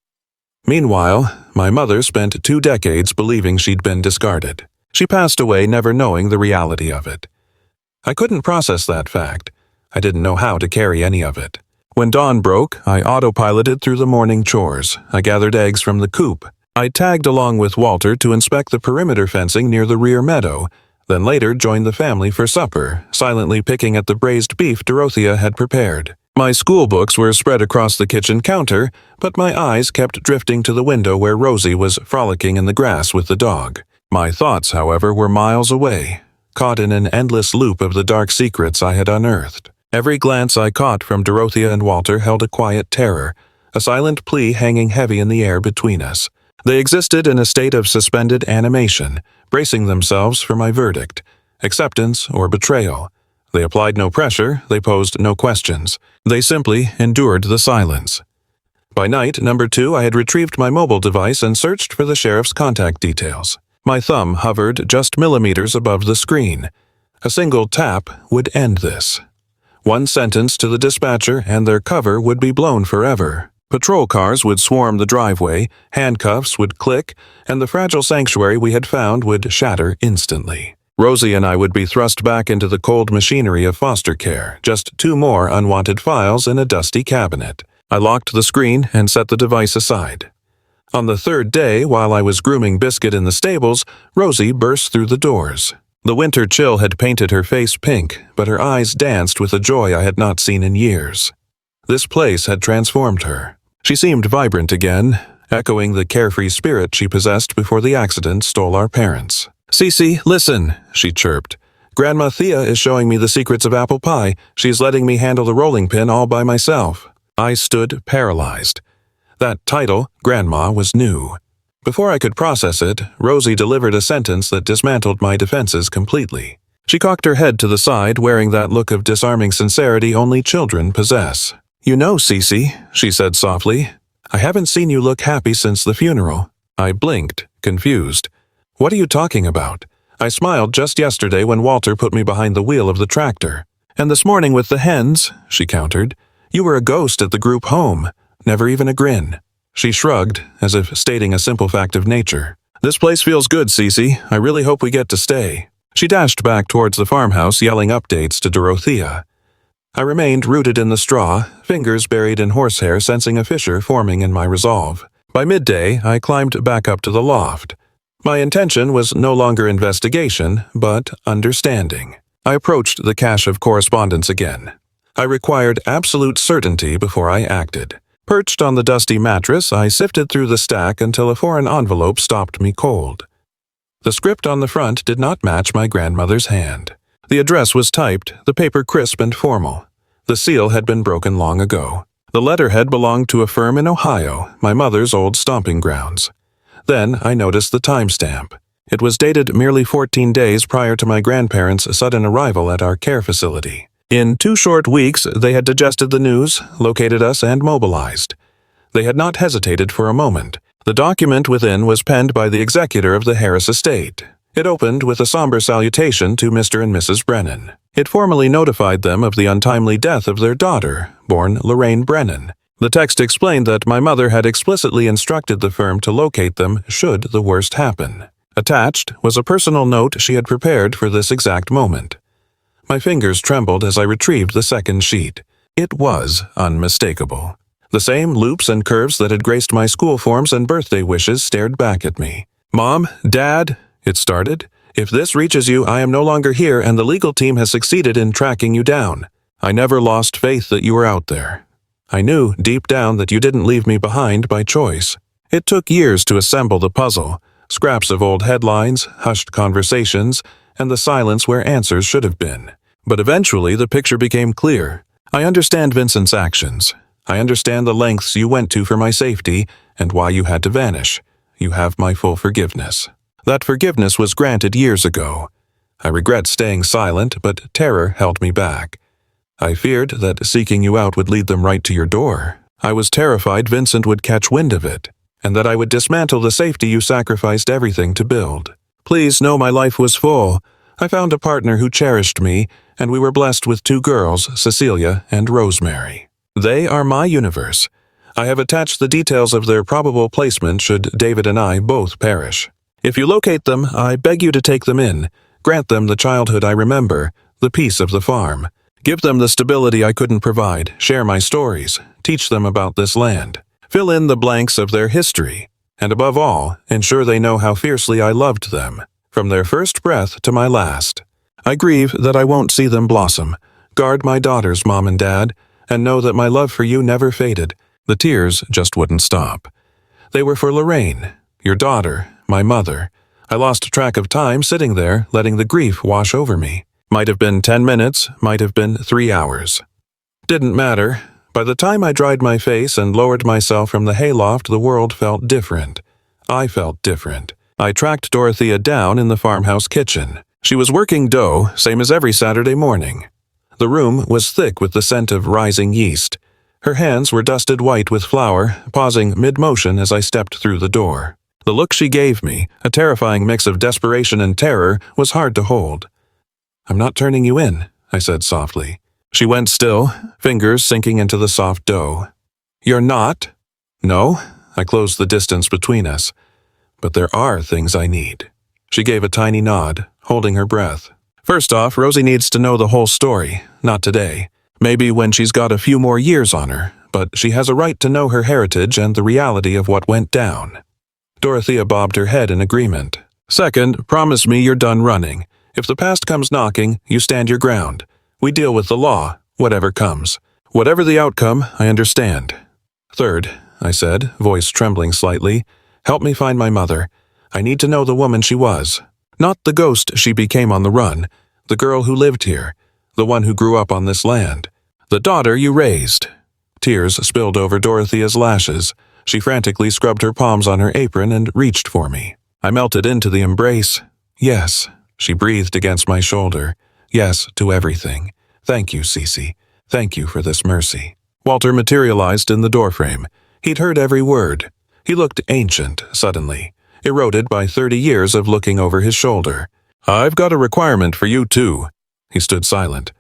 Meanwhile, my mother spent 2 decades believing she'd been discarded. She passed away never knowing the reality of it. I couldn't process that fact. I didn't know how to carry any of it. When dawn broke, I autopiloted through the morning chores. I gathered eggs from the coop. I tagged along with Walter to inspect the perimeter fencing near the rear meadow, then later joined the family for supper, silently picking at the braised beef Dorothea had prepared. My school books were spread across the kitchen counter, but my eyes kept drifting to the window where Rosie was frolicking in the grass with the dog. My thoughts, however, were miles away, caught in an endless loop of the dark secrets I had unearthed. Every glance I caught from Dorothea and Walter held a quiet terror, a silent plea hanging heavy in the air between us. They existed in a state of suspended animation, bracing themselves for my verdict, acceptance or betrayal. They applied no pressure, they posed no questions. They simply endured the silence. By night, number 2, I had retrieved my mobile device and searched for the sheriff's contact details. My thumb hovered just millimeters above the screen. A single tap would end this. One sentence to the dispatcher and their cover would be blown forever. Patrol cars would swarm the driveway, handcuffs would click, and the fragile sanctuary we had found would shatter instantly. Rosie and I would be thrust back into the cold machinery of foster care, just 2 more unwanted files in a dusty cabinet. I locked the screen and set the device aside. On the third day, while I was grooming Biscuit in the stables, Rosie burst through the doors. The winter chill had painted her face pink, but her eyes danced with a joy I had not seen in years. This place had transformed her. She seemed vibrant again, echoing the carefree spirit she possessed before the accident stole our parents. "Cece, listen," she chirped. "Grandma Thea is showing me the secrets of apple pie. She's letting me handle the rolling pin all by myself." I stood paralyzed. That title, Grandma, was new. Before I could process it, Rosie delivered a sentence that dismantled my defenses completely. She cocked her head to the side, wearing that look of disarming sincerity only children possess. "You know, Cece," she said softly, "I haven't seen you look happy since the funeral." I blinked, confused. "What are you talking about? I smiled just yesterday when Walter put me behind the wheel of the tractor. And this morning with the hens," she countered. "You were a ghost at the group home. Never even a grin." She shrugged, as if stating a simple fact of nature. "This place feels good, Cece. I really hope we get to stay." She dashed back towards the farmhouse, yelling updates to Dorothea. I remained rooted in the straw, fingers buried in horsehair, sensing a fissure forming in my resolve. By midday, I climbed back up to the loft. My intention was no longer investigation, but understanding. I approached the cache of correspondence again. I required absolute certainty before I acted. Perched on the dusty mattress, I sifted through the stack until a foreign envelope stopped me cold. The script on the front did not match my grandmother's hand. The address was typed, the paper crisp and formal. The seal had been broken long ago. The letterhead belonged to a firm in Ohio, my mother's old stomping grounds. Then I noticed the timestamp. It was dated merely 14 days prior to my grandparents' sudden arrival at our care facility. In 2 short weeks, they had digested the news, located us, and mobilized. They had not hesitated for a moment. The document within was penned by the executor of the Harris estate. It opened with a somber salutation to Mr. and Mrs. Brennan. It formally notified them of the untimely death of their daughter, born Lorraine Brennan. The text explained that my mother had explicitly instructed the firm to locate them should the worst happen. Attached was a personal note she had prepared for this exact moment. My fingers trembled as I retrieved the second sheet. It was unmistakable. The same loops and curves that had graced my school forms and birthday wishes stared back at me. "Mom, Dad," it started, "if this reaches you, I am no longer here and the legal team has succeeded in tracking you down. I never lost faith that you were out there. I knew deep down that you didn't leave me behind by choice. It took years to assemble the puzzle, scraps of old headlines, hushed conversations, and the silence where answers should have been. But eventually the picture became clear. I understand Vincent's actions. I understand the lengths you went to for my safety and why you had to vanish. You have my full forgiveness. That forgiveness was granted years ago. I regret staying silent, but terror held me back. I feared that seeking you out would lead them right to your door. I was terrified Vincent would catch wind of it, and that I would dismantle the safety you sacrificed everything to build. Please know my life was full. I found a partner who cherished me, and we were blessed with 2 girls, Cecilia and Rosemary. They are my universe. I have attached the details of their probable placement should David and I both perish. If you locate them, I beg you to take them in, grant them the childhood I remember, the peace of the farm. Give them the stability I couldn't provide, share my stories, teach them about this land. Fill in the blanks of their history, and above all, ensure they know how fiercely I loved them, from their first breath to my last. I grieve that I won't see them blossom. Guard my daughters, Mom and Dad, and know that my love for you never faded. The tears just wouldn't stop. They were for Lorraine, your daughter, my mother. I lost track of time sitting there, letting the grief wash over me. Might have been 10 minutes, might have been 3 hours. Didn't matter. By the time I dried my face and lowered myself from the hayloft, the world felt different. I felt different. I tracked Dorothea down in the farmhouse kitchen. She was working dough, same as every Saturday morning. The room was thick with the scent of rising yeast. Her hands were dusted white with flour, pausing mid-motion as I stepped through the door. The look she gave me, a terrifying mix of desperation and terror, was hard to hold. "I'm not turning you in," I said softly. She went still, fingers sinking into the soft dough. "You're not?" "No." I closed the distance between us. "But there are things I need." She gave a tiny nod, holding her breath. "First off, Rosie needs to know the whole story, not today. Maybe when she's got a few more years on her, but she has a right to know her heritage and the reality of what went down. Dorothea bobbed her head in agreement. Second, promise me you're done running. If the past comes knocking, you stand your ground. We deal with the law, whatever comes. Whatever the outcome, I understand. Third, I said, voice trembling slightly, help me find my mother. I need to know the woman she was. Not the ghost she became on the run, the girl who lived here, the one who grew up on this land. The daughter you raised. Tears spilled over Dorothea's lashes. She frantically scrubbed her palms on her apron and reached for me. I melted into the embrace. Yes, she breathed against my shoulder. Yes, to everything. Thank you, Cece. Thank you for this mercy. Walter materialized in the doorframe. He'd heard every word. He looked ancient, suddenly, eroded by 30 years of looking over his shoulder. I've got a requirement for you, too. He stood silent.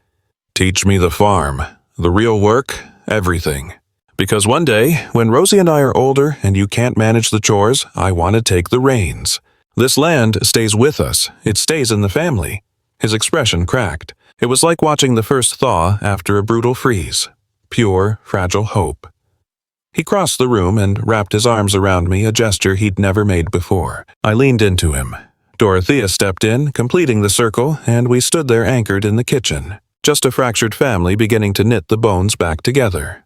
Teach me the farm, the real work, everything. Because one day, when Rosie and I are older and you can't manage the chores, I want to take the reins. This land stays with us. It stays in the family. His expression cracked. It was like watching the first thaw after a brutal freeze. Pure, fragile hope. He crossed the room and wrapped his arms around me, a gesture he'd never made before. I leaned into him. Dorothea stepped in, completing the circle, and we stood there anchored in the kitchen. Just a fractured family beginning to knit the bones back together.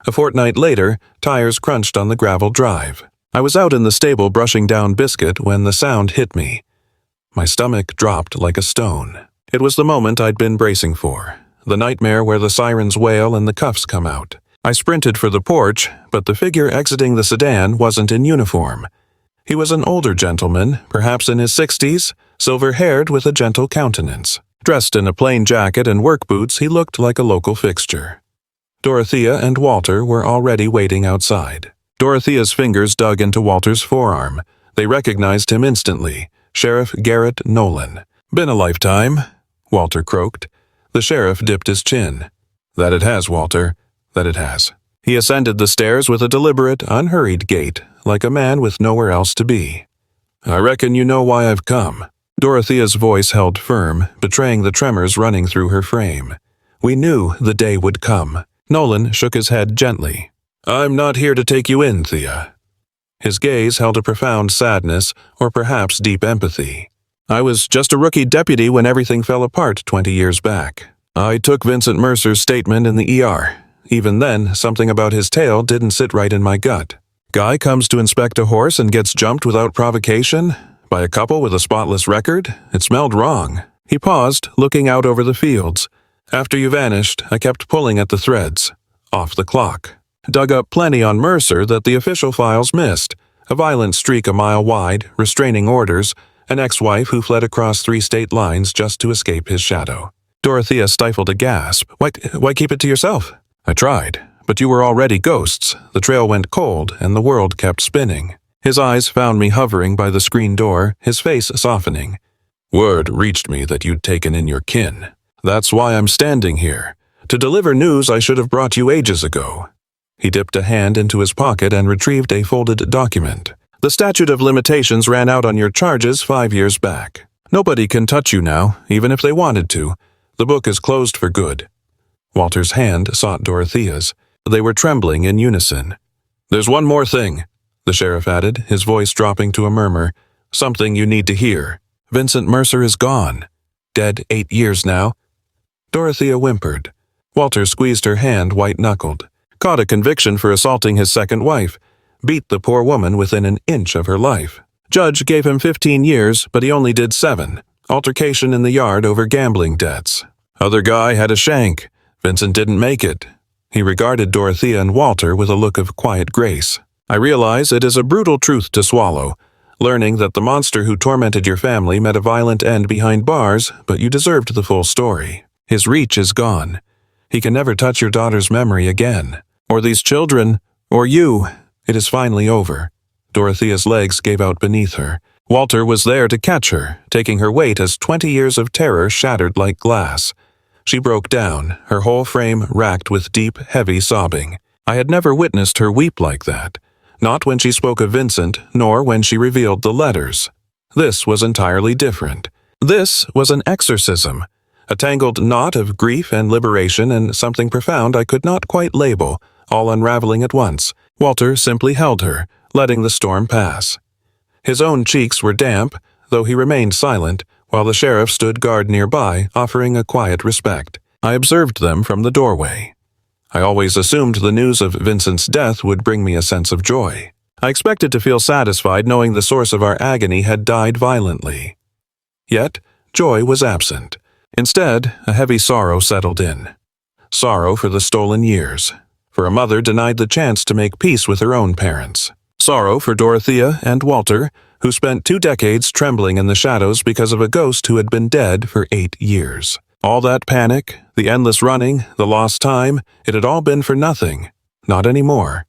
A fortnight later, tires crunched on the gravel drive. I was out in the stable brushing down Biscuit when the sound hit me. My stomach dropped like a stone. It was the moment I'd been bracing for. The nightmare where the sirens wail and the cuffs come out. I sprinted for the porch, but the figure exiting the sedan wasn't in uniform. He was an older gentleman, perhaps in his 60s, silver-haired with a gentle countenance. Dressed in a plain jacket and work boots, he looked like a local fixture. Dorothea and Walter were already waiting outside. Dorothea's fingers dug into Walter's forearm. They recognized him instantly. Sheriff Garrett Nolan. Been a lifetime, Walter croaked. The sheriff dipped his chin. That it has, Walter. That it has. He ascended the stairs with a deliberate, unhurried gait, like a man with nowhere else to be. I reckon you know why I've come. Dorothea's voice held firm, betraying the tremors running through her frame. We knew the day would come. Nolan shook his head gently. I'm not here to take you in, Thea. His gaze held a profound sadness, or perhaps deep empathy. I was just a rookie deputy when everything fell apart 20 years back. I took Vincent Mercer's statement in the ER. Even then, something about his tale didn't sit right in my gut. Guy comes to inspect a horse and gets jumped without provocation? By a couple with a spotless record? It smelled wrong. He paused, looking out over the fields. After you vanished, I kept pulling at the threads. Off the clock. Dug up plenty on Mercer that the official files missed. A violent streak a mile wide, restraining orders, an ex-wife who fled across 3 state lines just to escape his shadow. Dorothea stifled a gasp. Why keep it to yourself? I tried, but you were already ghosts. The trail went cold, and the world kept spinning. His eyes found me hovering by the screen door, his face softening. Word reached me that you'd taken in your kin. That's why I'm standing here. To deliver news I should have brought you ages ago. He dipped a hand into his pocket and retrieved a folded document. The statute of limitations ran out on your charges 5 years back. Nobody can touch you now, even if they wanted to. The book is closed for good. Walter's hand sought Dorothea's. They were trembling in unison. There's one more thing, the sheriff added, his voice dropping to a murmur. Something you need to hear. Vincent Mercer is gone. Dead 8 years now. Dorothea whimpered. Walter squeezed her hand white-knuckled. Caught a conviction for assaulting his second wife. Beat the poor woman within an inch of her life. Judge gave him 15 years, but he only did 7. Altercation in the yard over gambling debts. Other guy had a shank. Vincent didn't make it. He regarded Dorothea and Walter with a look of quiet grace. I realize it is a brutal truth to swallow, learning that the monster who tormented your family met a violent end behind bars, but you deserved the full story. His reach is gone. He can never touch your daughter's memory again. Or these children, or you. It is finally over. Dorothea's legs gave out beneath her. Walter was there to catch her, taking her weight as 20 years of terror shattered like glass. She broke down, her whole frame racked with deep, heavy sobbing. I had never witnessed her weep like that. Not when she spoke of Vincent, nor when she revealed the letters. This was entirely different. This was an exorcism. A tangled knot of grief and liberation and something profound I could not quite label, all unraveling at once. Walter simply held her, letting the storm pass. His own cheeks were damp, though he remained silent, while the sheriff stood guard nearby, offering a quiet respect. I observed them from the doorway. I always assumed the news of Vincent's death would bring me a sense of joy. I expected to feel satisfied knowing the source of our agony had died violently. Yet, joy was absent. Instead, a heavy sorrow settled in. Sorrow for the stolen years, for a mother denied the chance to make peace with her own parents. Sorrow for Dorothea and Walter, who spent 2 decades trembling in the shadows because of a ghost who had been dead for 8 years. All that panic, the endless running, the lost time, it had all been for nothing. Not anymore.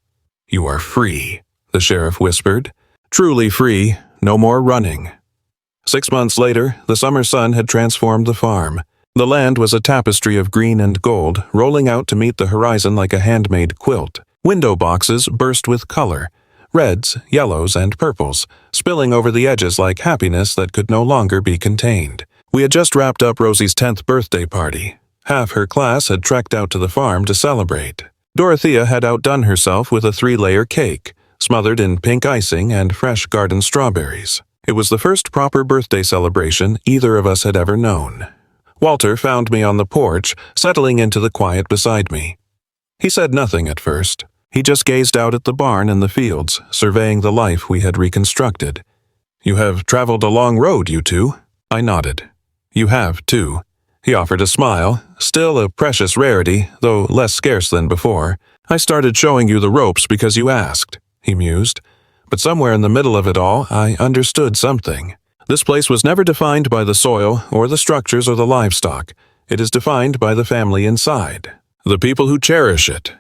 "You are free," the sheriff whispered. "Truly free, no more running." 6 months later, the summer sun had transformed the farm. The land was a tapestry of green and gold, rolling out to meet the horizon like a handmade quilt. Window boxes burst with color, reds, yellows, and purples, spilling over the edges like happiness that could no longer be contained. We had just wrapped up Rosie's 10th birthday party. Half her class had trekked out to the farm to celebrate. Dorothea had outdone herself with a 3-layer cake, smothered in pink icing and fresh garden strawberries. It was the first proper birthday celebration either of us had ever known. Walter found me on the porch, settling into the quiet beside me. He said nothing at first. He just gazed out at the barn and the fields, surveying the life we had reconstructed. "You have traveled a long road, you two." I nodded. "You have, too." He offered a smile, still a precious rarity, though less scarce than before. "I started showing you the ropes because you asked," he mused. But somewhere in the middle of it all, I understood something. This place was never defined by the soil or the structures or the livestock. It is defined by the family inside. The people who cherish it.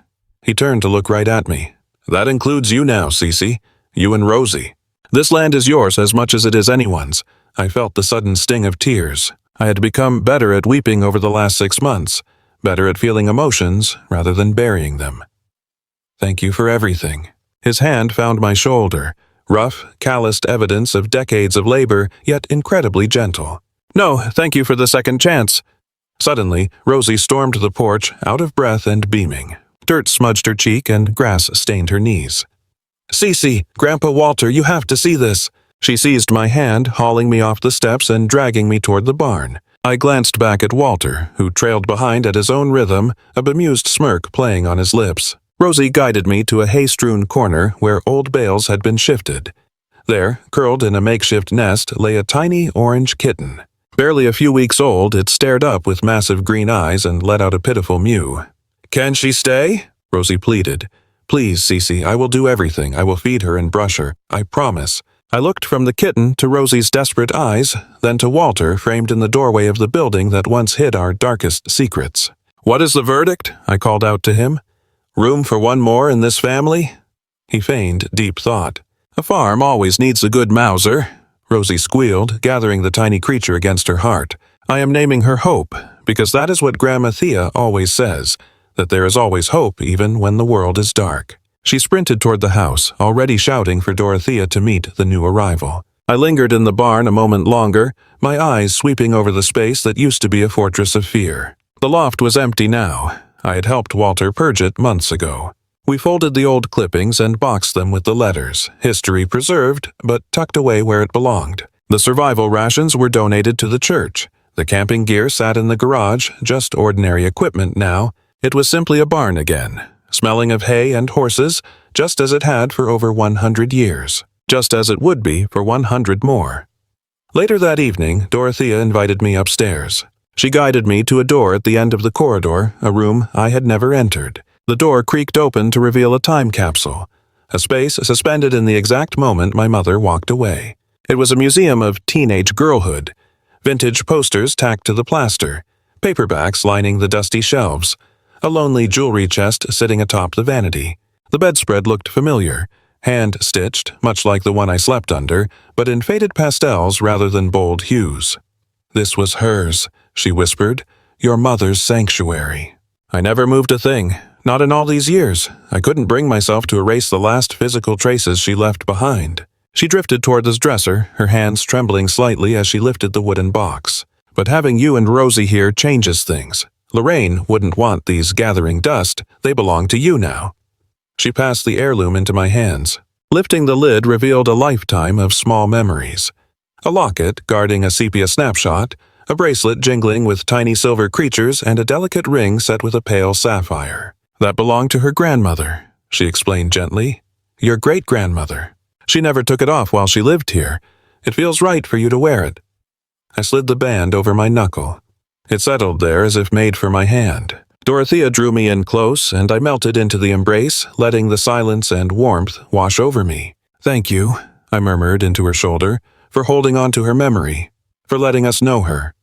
He turned to look right at me. "That includes you now, Cece. You and Rosie. This land is yours as much as it is anyone's." I felt the sudden sting of tears. I had become better at weeping over the last 6 months, better at feeling emotions rather than burying them. "Thank you for everything." His hand found my shoulder, rough, calloused evidence of decades of labor, yet incredibly gentle. "No, thank you for the second chance." Suddenly, Rosie stormed the porch, out of breath and beaming. Dirt smudged her cheek and grass stained her knees. "Cece, Grandpa Walter, you have to see this." She seized my hand, hauling me off the steps and dragging me toward the barn. I glanced back at Walter, who trailed behind at his own rhythm, a bemused smirk playing on his lips. Rosie guided me to a hay-strewn corner where old bales had been shifted. There, curled in a makeshift nest, lay a tiny orange kitten. Barely a few weeks old, it stared up with massive green eyes and let out a pitiful mew. "Can she stay?" Rosie pleaded. "Please, Cece, I will do everything. I will feed her and brush her. I promise." I looked from the kitten to Rosie's desperate eyes, then to Walter framed in the doorway of the building that once hid our darkest secrets. "What is the verdict?" I called out to him. "Room for one more in this family?" He feigned deep thought. "A farm always needs a good Mauser," Rosie squealed, gathering the tiny creature against her heart. "I am naming her Hope, because that is what Grandma Thea always says, that there is always hope even when the world is dark." She sprinted toward the house, already shouting for Dorothea to meet the new arrival. I lingered in the barn a moment longer, my eyes sweeping over the space that used to be a fortress of fear. The loft was empty now. I had helped Walter purge it months ago. We folded the old clippings and boxed them with the letters, history preserved, but tucked away where it belonged. The survival rations were donated to the church. The camping gear sat in the garage, just ordinary equipment now. It was simply a barn again, smelling of hay and horses, just as it had for over 100 years, just as it would be for 100 more. Later that evening, Dorothea invited me upstairs. She guided me to a door at the end of the corridor, a room I had never entered. The door creaked open to reveal a time capsule, a space suspended in the exact moment my mother walked away. It was a museum of teenage girlhood, vintage posters tacked to the plaster, paperbacks lining the dusty shelves, a lonely jewelry chest sitting atop the vanity. The bedspread looked familiar, hand-stitched, much like the one I slept under, but in faded pastels rather than bold hues. "This was hers," she whispered, "your mother's sanctuary." I never moved a thing, not in all these years. I couldn't bring myself to erase the last physical traces she left behind. She drifted toward the dresser, her hands trembling slightly as she lifted the wooden box. "But having you and Rosie here changes things. Lorraine wouldn't want these gathering dust. They belong to you now." She passed the heirloom into my hands. Lifting the lid revealed a lifetime of small memories. A locket guarding a sepia snapshot, a bracelet jingling with tiny silver creatures, and a delicate ring set with a pale sapphire. That belonged to her grandmother, she explained gently. Your great-grandmother. She never took it off while she lived here. It feels right for you to wear it. I slid the band over my knuckle. It settled there as if made for my hand. Dorothea drew me in close, and I melted into the embrace, letting the silence and warmth wash over me. Thank you, I murmured into her shoulder, for holding on to her memory, for letting us know her.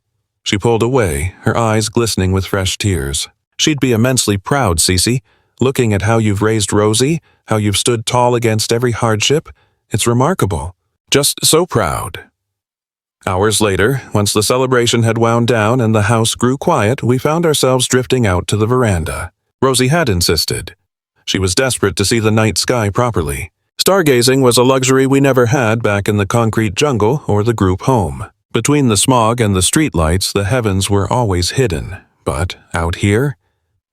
She pulled away, her eyes glistening with fresh tears. She'd be immensely proud, Cece. Looking at how you've raised Rosie, how you've stood tall against every hardship, it's remarkable. Just so proud. Hours later, once the celebration had wound down and the house grew quiet, we found ourselves drifting out to the veranda. Rosie had insisted. She was desperate to see the night sky properly. Stargazing was a luxury we never had back in the concrete jungle or the group home. Between the smog and the streetlights, the heavens were always hidden. But out here?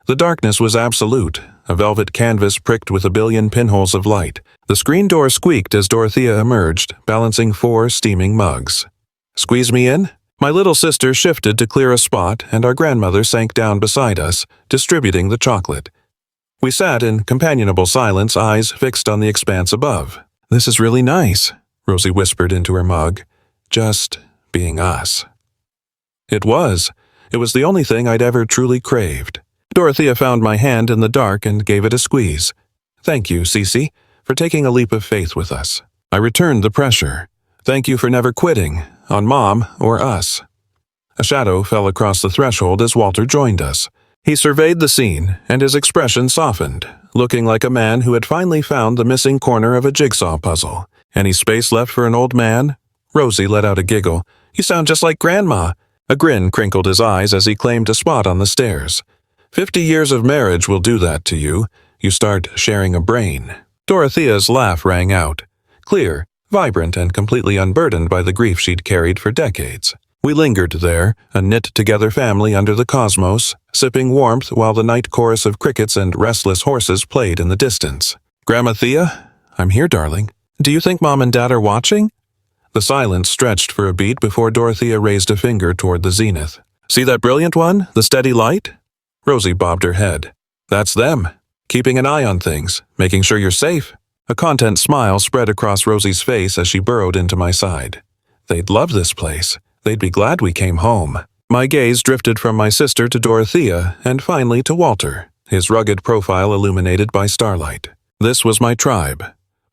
The darkness was absolute, a velvet canvas pricked with a billion pinholes of light. The screen door squeaked as Dorothea emerged, balancing 4 steaming mugs. Squeeze me in? My little sister shifted to clear a spot, and our grandmother sank down beside us, distributing the chocolate. We sat in companionable silence, eyes fixed on the expanse above. This is really nice, Rosie whispered into her mug. Just being us. It was. It was the only thing I'd ever truly craved. Dorothea found my hand in the dark and gave it a squeeze. Thank you, Cece, for taking a leap of faith with us. I returned the pressure. Thank you for never quitting, on Mom or us. A shadow fell across the threshold as Walter joined us. He surveyed the scene, and his expression softened, looking like a man who had finally found the missing corner of a jigsaw puzzle. Any space left for an old man? Rosie let out a giggle. You sound just like Grandma. A grin crinkled his eyes as he claimed a spot on the stairs. 50 years of marriage will do that to you. You start sharing a brain. Dorothea's laugh rang out, clear, vibrant, and completely unburdened by the grief she'd carried for decades. We lingered there, a knit-together family under the cosmos, sipping warmth while the night chorus of crickets and restless horses played in the distance. Grandma Thea? I'm here, darling. Do you think Mom and Dad are watching? The silence stretched for a beat before Dorothea raised a finger toward the zenith. See that brilliant one? The steady light? Rosie bobbed her head. That's them. Keeping an eye on things, making sure you're safe. A content smile spread across Rosie's face as she burrowed into my side. They'd love this place. They'd be glad we came home. My gaze drifted from my sister to Dorothea, and finally to Walter, his rugged profile illuminated by starlight. This was my tribe.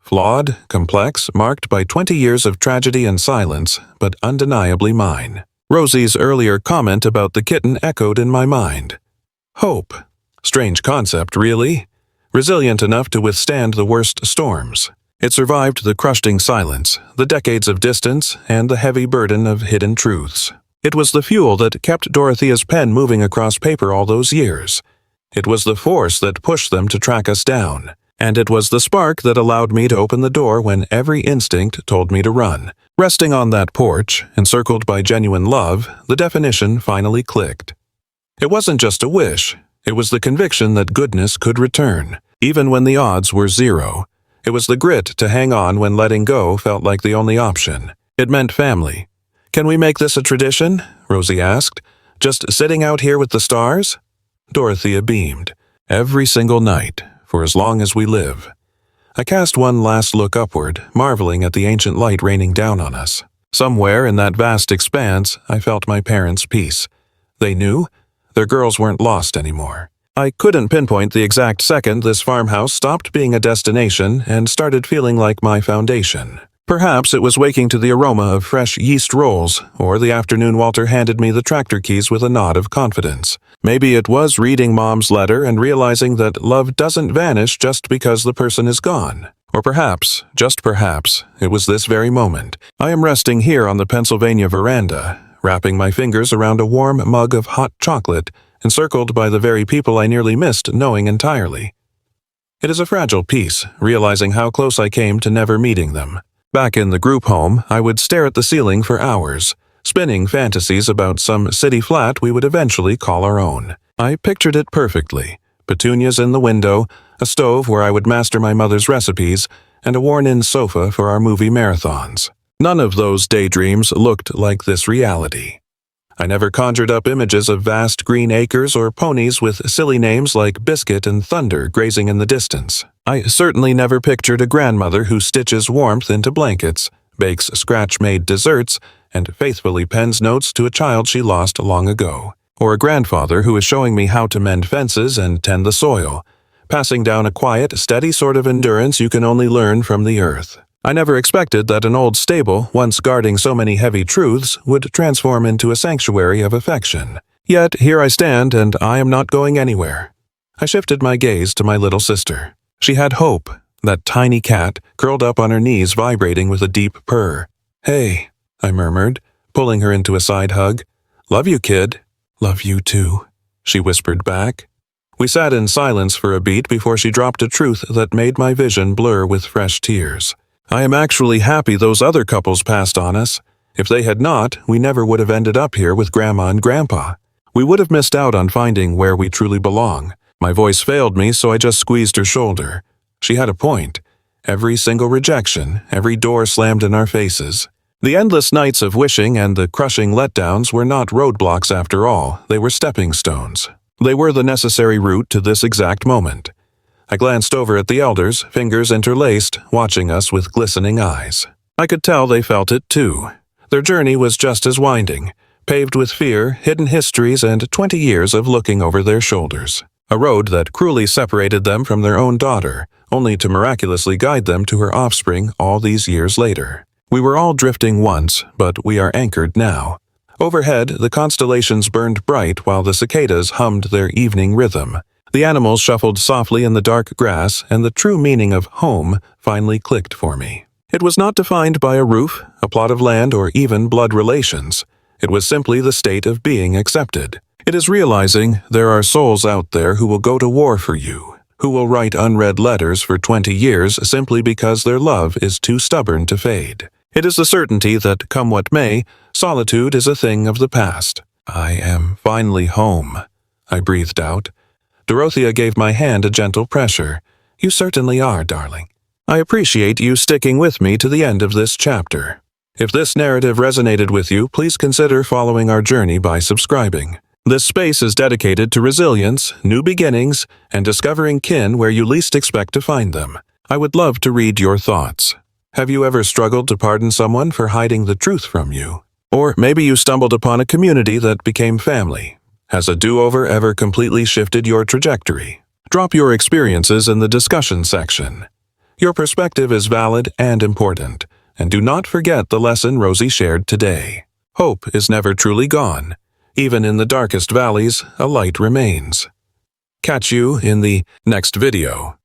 Flawed, complex, marked by 20 years of tragedy and silence, but undeniably mine. Rosie's earlier comment about the kitten echoed in my mind. Hope. Strange concept, really. Resilient enough to withstand the worst storms. It survived the crushing silence, the decades of distance, and the heavy burden of hidden truths. It was the fuel that kept Dorothea's pen moving across paper all those years. It was the force that pushed them to track us down. And it was the spark that allowed me to open the door when every instinct told me to run. Resting on that porch, encircled by genuine love, the definition finally clicked. It wasn't just a wish. It was the conviction that goodness could return, even when the odds were zero. It was the grit to hang on when letting go felt like the only option. It meant family. Can we make this a tradition? Rosie asked. Just sitting out here with the stars? Dorothea beamed. Every single night, for as long as we live. I cast one last look upward, marveling at the ancient light raining down on us. Somewhere in that vast expanse, I felt my parents' peace. They knew. Their girls weren't lost anymore. I couldn't pinpoint the exact second this farmhouse stopped being a destination and started feeling like my foundation. Perhaps it was waking to the aroma of fresh yeast rolls, or the afternoon Walter handed me the tractor keys with a nod of confidence. Maybe it was reading Mom's letter and realizing that love doesn't vanish just because the person is gone. Or perhaps, just perhaps, it was this very moment. I am resting here on the Pennsylvania veranda, wrapping my fingers around a warm mug of hot chocolate, encircled by the very people I nearly missed knowing entirely. It is a fragile piece, realizing how close I came to never meeting them. Back in the group home, I would stare at the ceiling for hours, spinning fantasies about some city flat we would eventually call our own. I pictured it perfectly. Petunias in the window, a stove where I would master my mother's recipes, and a worn-in sofa for our movie marathons. None of those daydreams looked like this reality. I never conjured up images of vast green acres or ponies with silly names like Biscuit and Thunder grazing in the distance. I certainly never pictured a grandmother who stitches warmth into blankets, bakes scratch-made desserts, and faithfully pens notes to a child she lost long ago. Or a grandfather who is showing me how to mend fences and tend the soil, passing down a quiet, steady sort of endurance you can only learn from the earth. I never expected that an old stable, once guarding so many heavy truths, would transform into a sanctuary of affection. Yet here I stand, and I am not going anywhere. I shifted my gaze to my little sister. She had Hope, that tiny cat, curled up on her knees vibrating with a deep purr. "Hey," I murmured, pulling her into a side hug. "Love you, kid." "Love you too," she whispered back. We sat in silence for a beat before she dropped a truth that made my vision blur with fresh tears. "I am actually happy those other couples passed on us. If they had not, we never would have ended up here with Grandma and Grandpa. We would have missed out on finding where we truly belong." My voice failed me, so I just squeezed her shoulder. She had a point. Every single rejection, every door slammed in our faces. The endless nights of wishing and the crushing letdowns were not roadblocks after all, they were stepping stones. They were the necessary route to this exact moment. I glanced over at the elders, fingers interlaced, watching us with glistening eyes. I could tell they felt it too. Their journey was just as winding, paved with fear, hidden histories, and 20 years of looking over their shoulders. A road that cruelly separated them from their own daughter, only to miraculously guide them to her offspring all these years later. We were all drifting once, but we are anchored now. Overhead, the constellations burned bright while the cicadas hummed their evening rhythm. The animals shuffled softly in the dark grass, and the true meaning of home finally clicked for me. It was not defined by a roof, a plot of land, or even blood relations. It was simply the state of being accepted. It is realizing there are souls out there who will go to war for you, who will write unread letters for 20 years simply because their love is too stubborn to fade. It is the certainty that, come what may, solitude is a thing of the past. "I am finally home," I breathed out. Dorothea gave my hand a gentle pressure. "You certainly are, darling. I appreciate you sticking with me to the end of this chapter. If this narrative resonated with you, please consider following our journey by subscribing. This space is dedicated to resilience, new beginnings, and discovering kin where you least expect to find them. I would love to read your thoughts. Have you ever struggled to pardon someone for hiding the truth from you? Or maybe you stumbled upon a community that became family. Has a do-over ever completely shifted your trajectory? Drop your experiences in the discussion section. Your perspective is valid and important, and do not forget the lesson Rosie shared today. Hope is never truly gone. Even in the darkest valleys, a light remains. Catch you in the next video.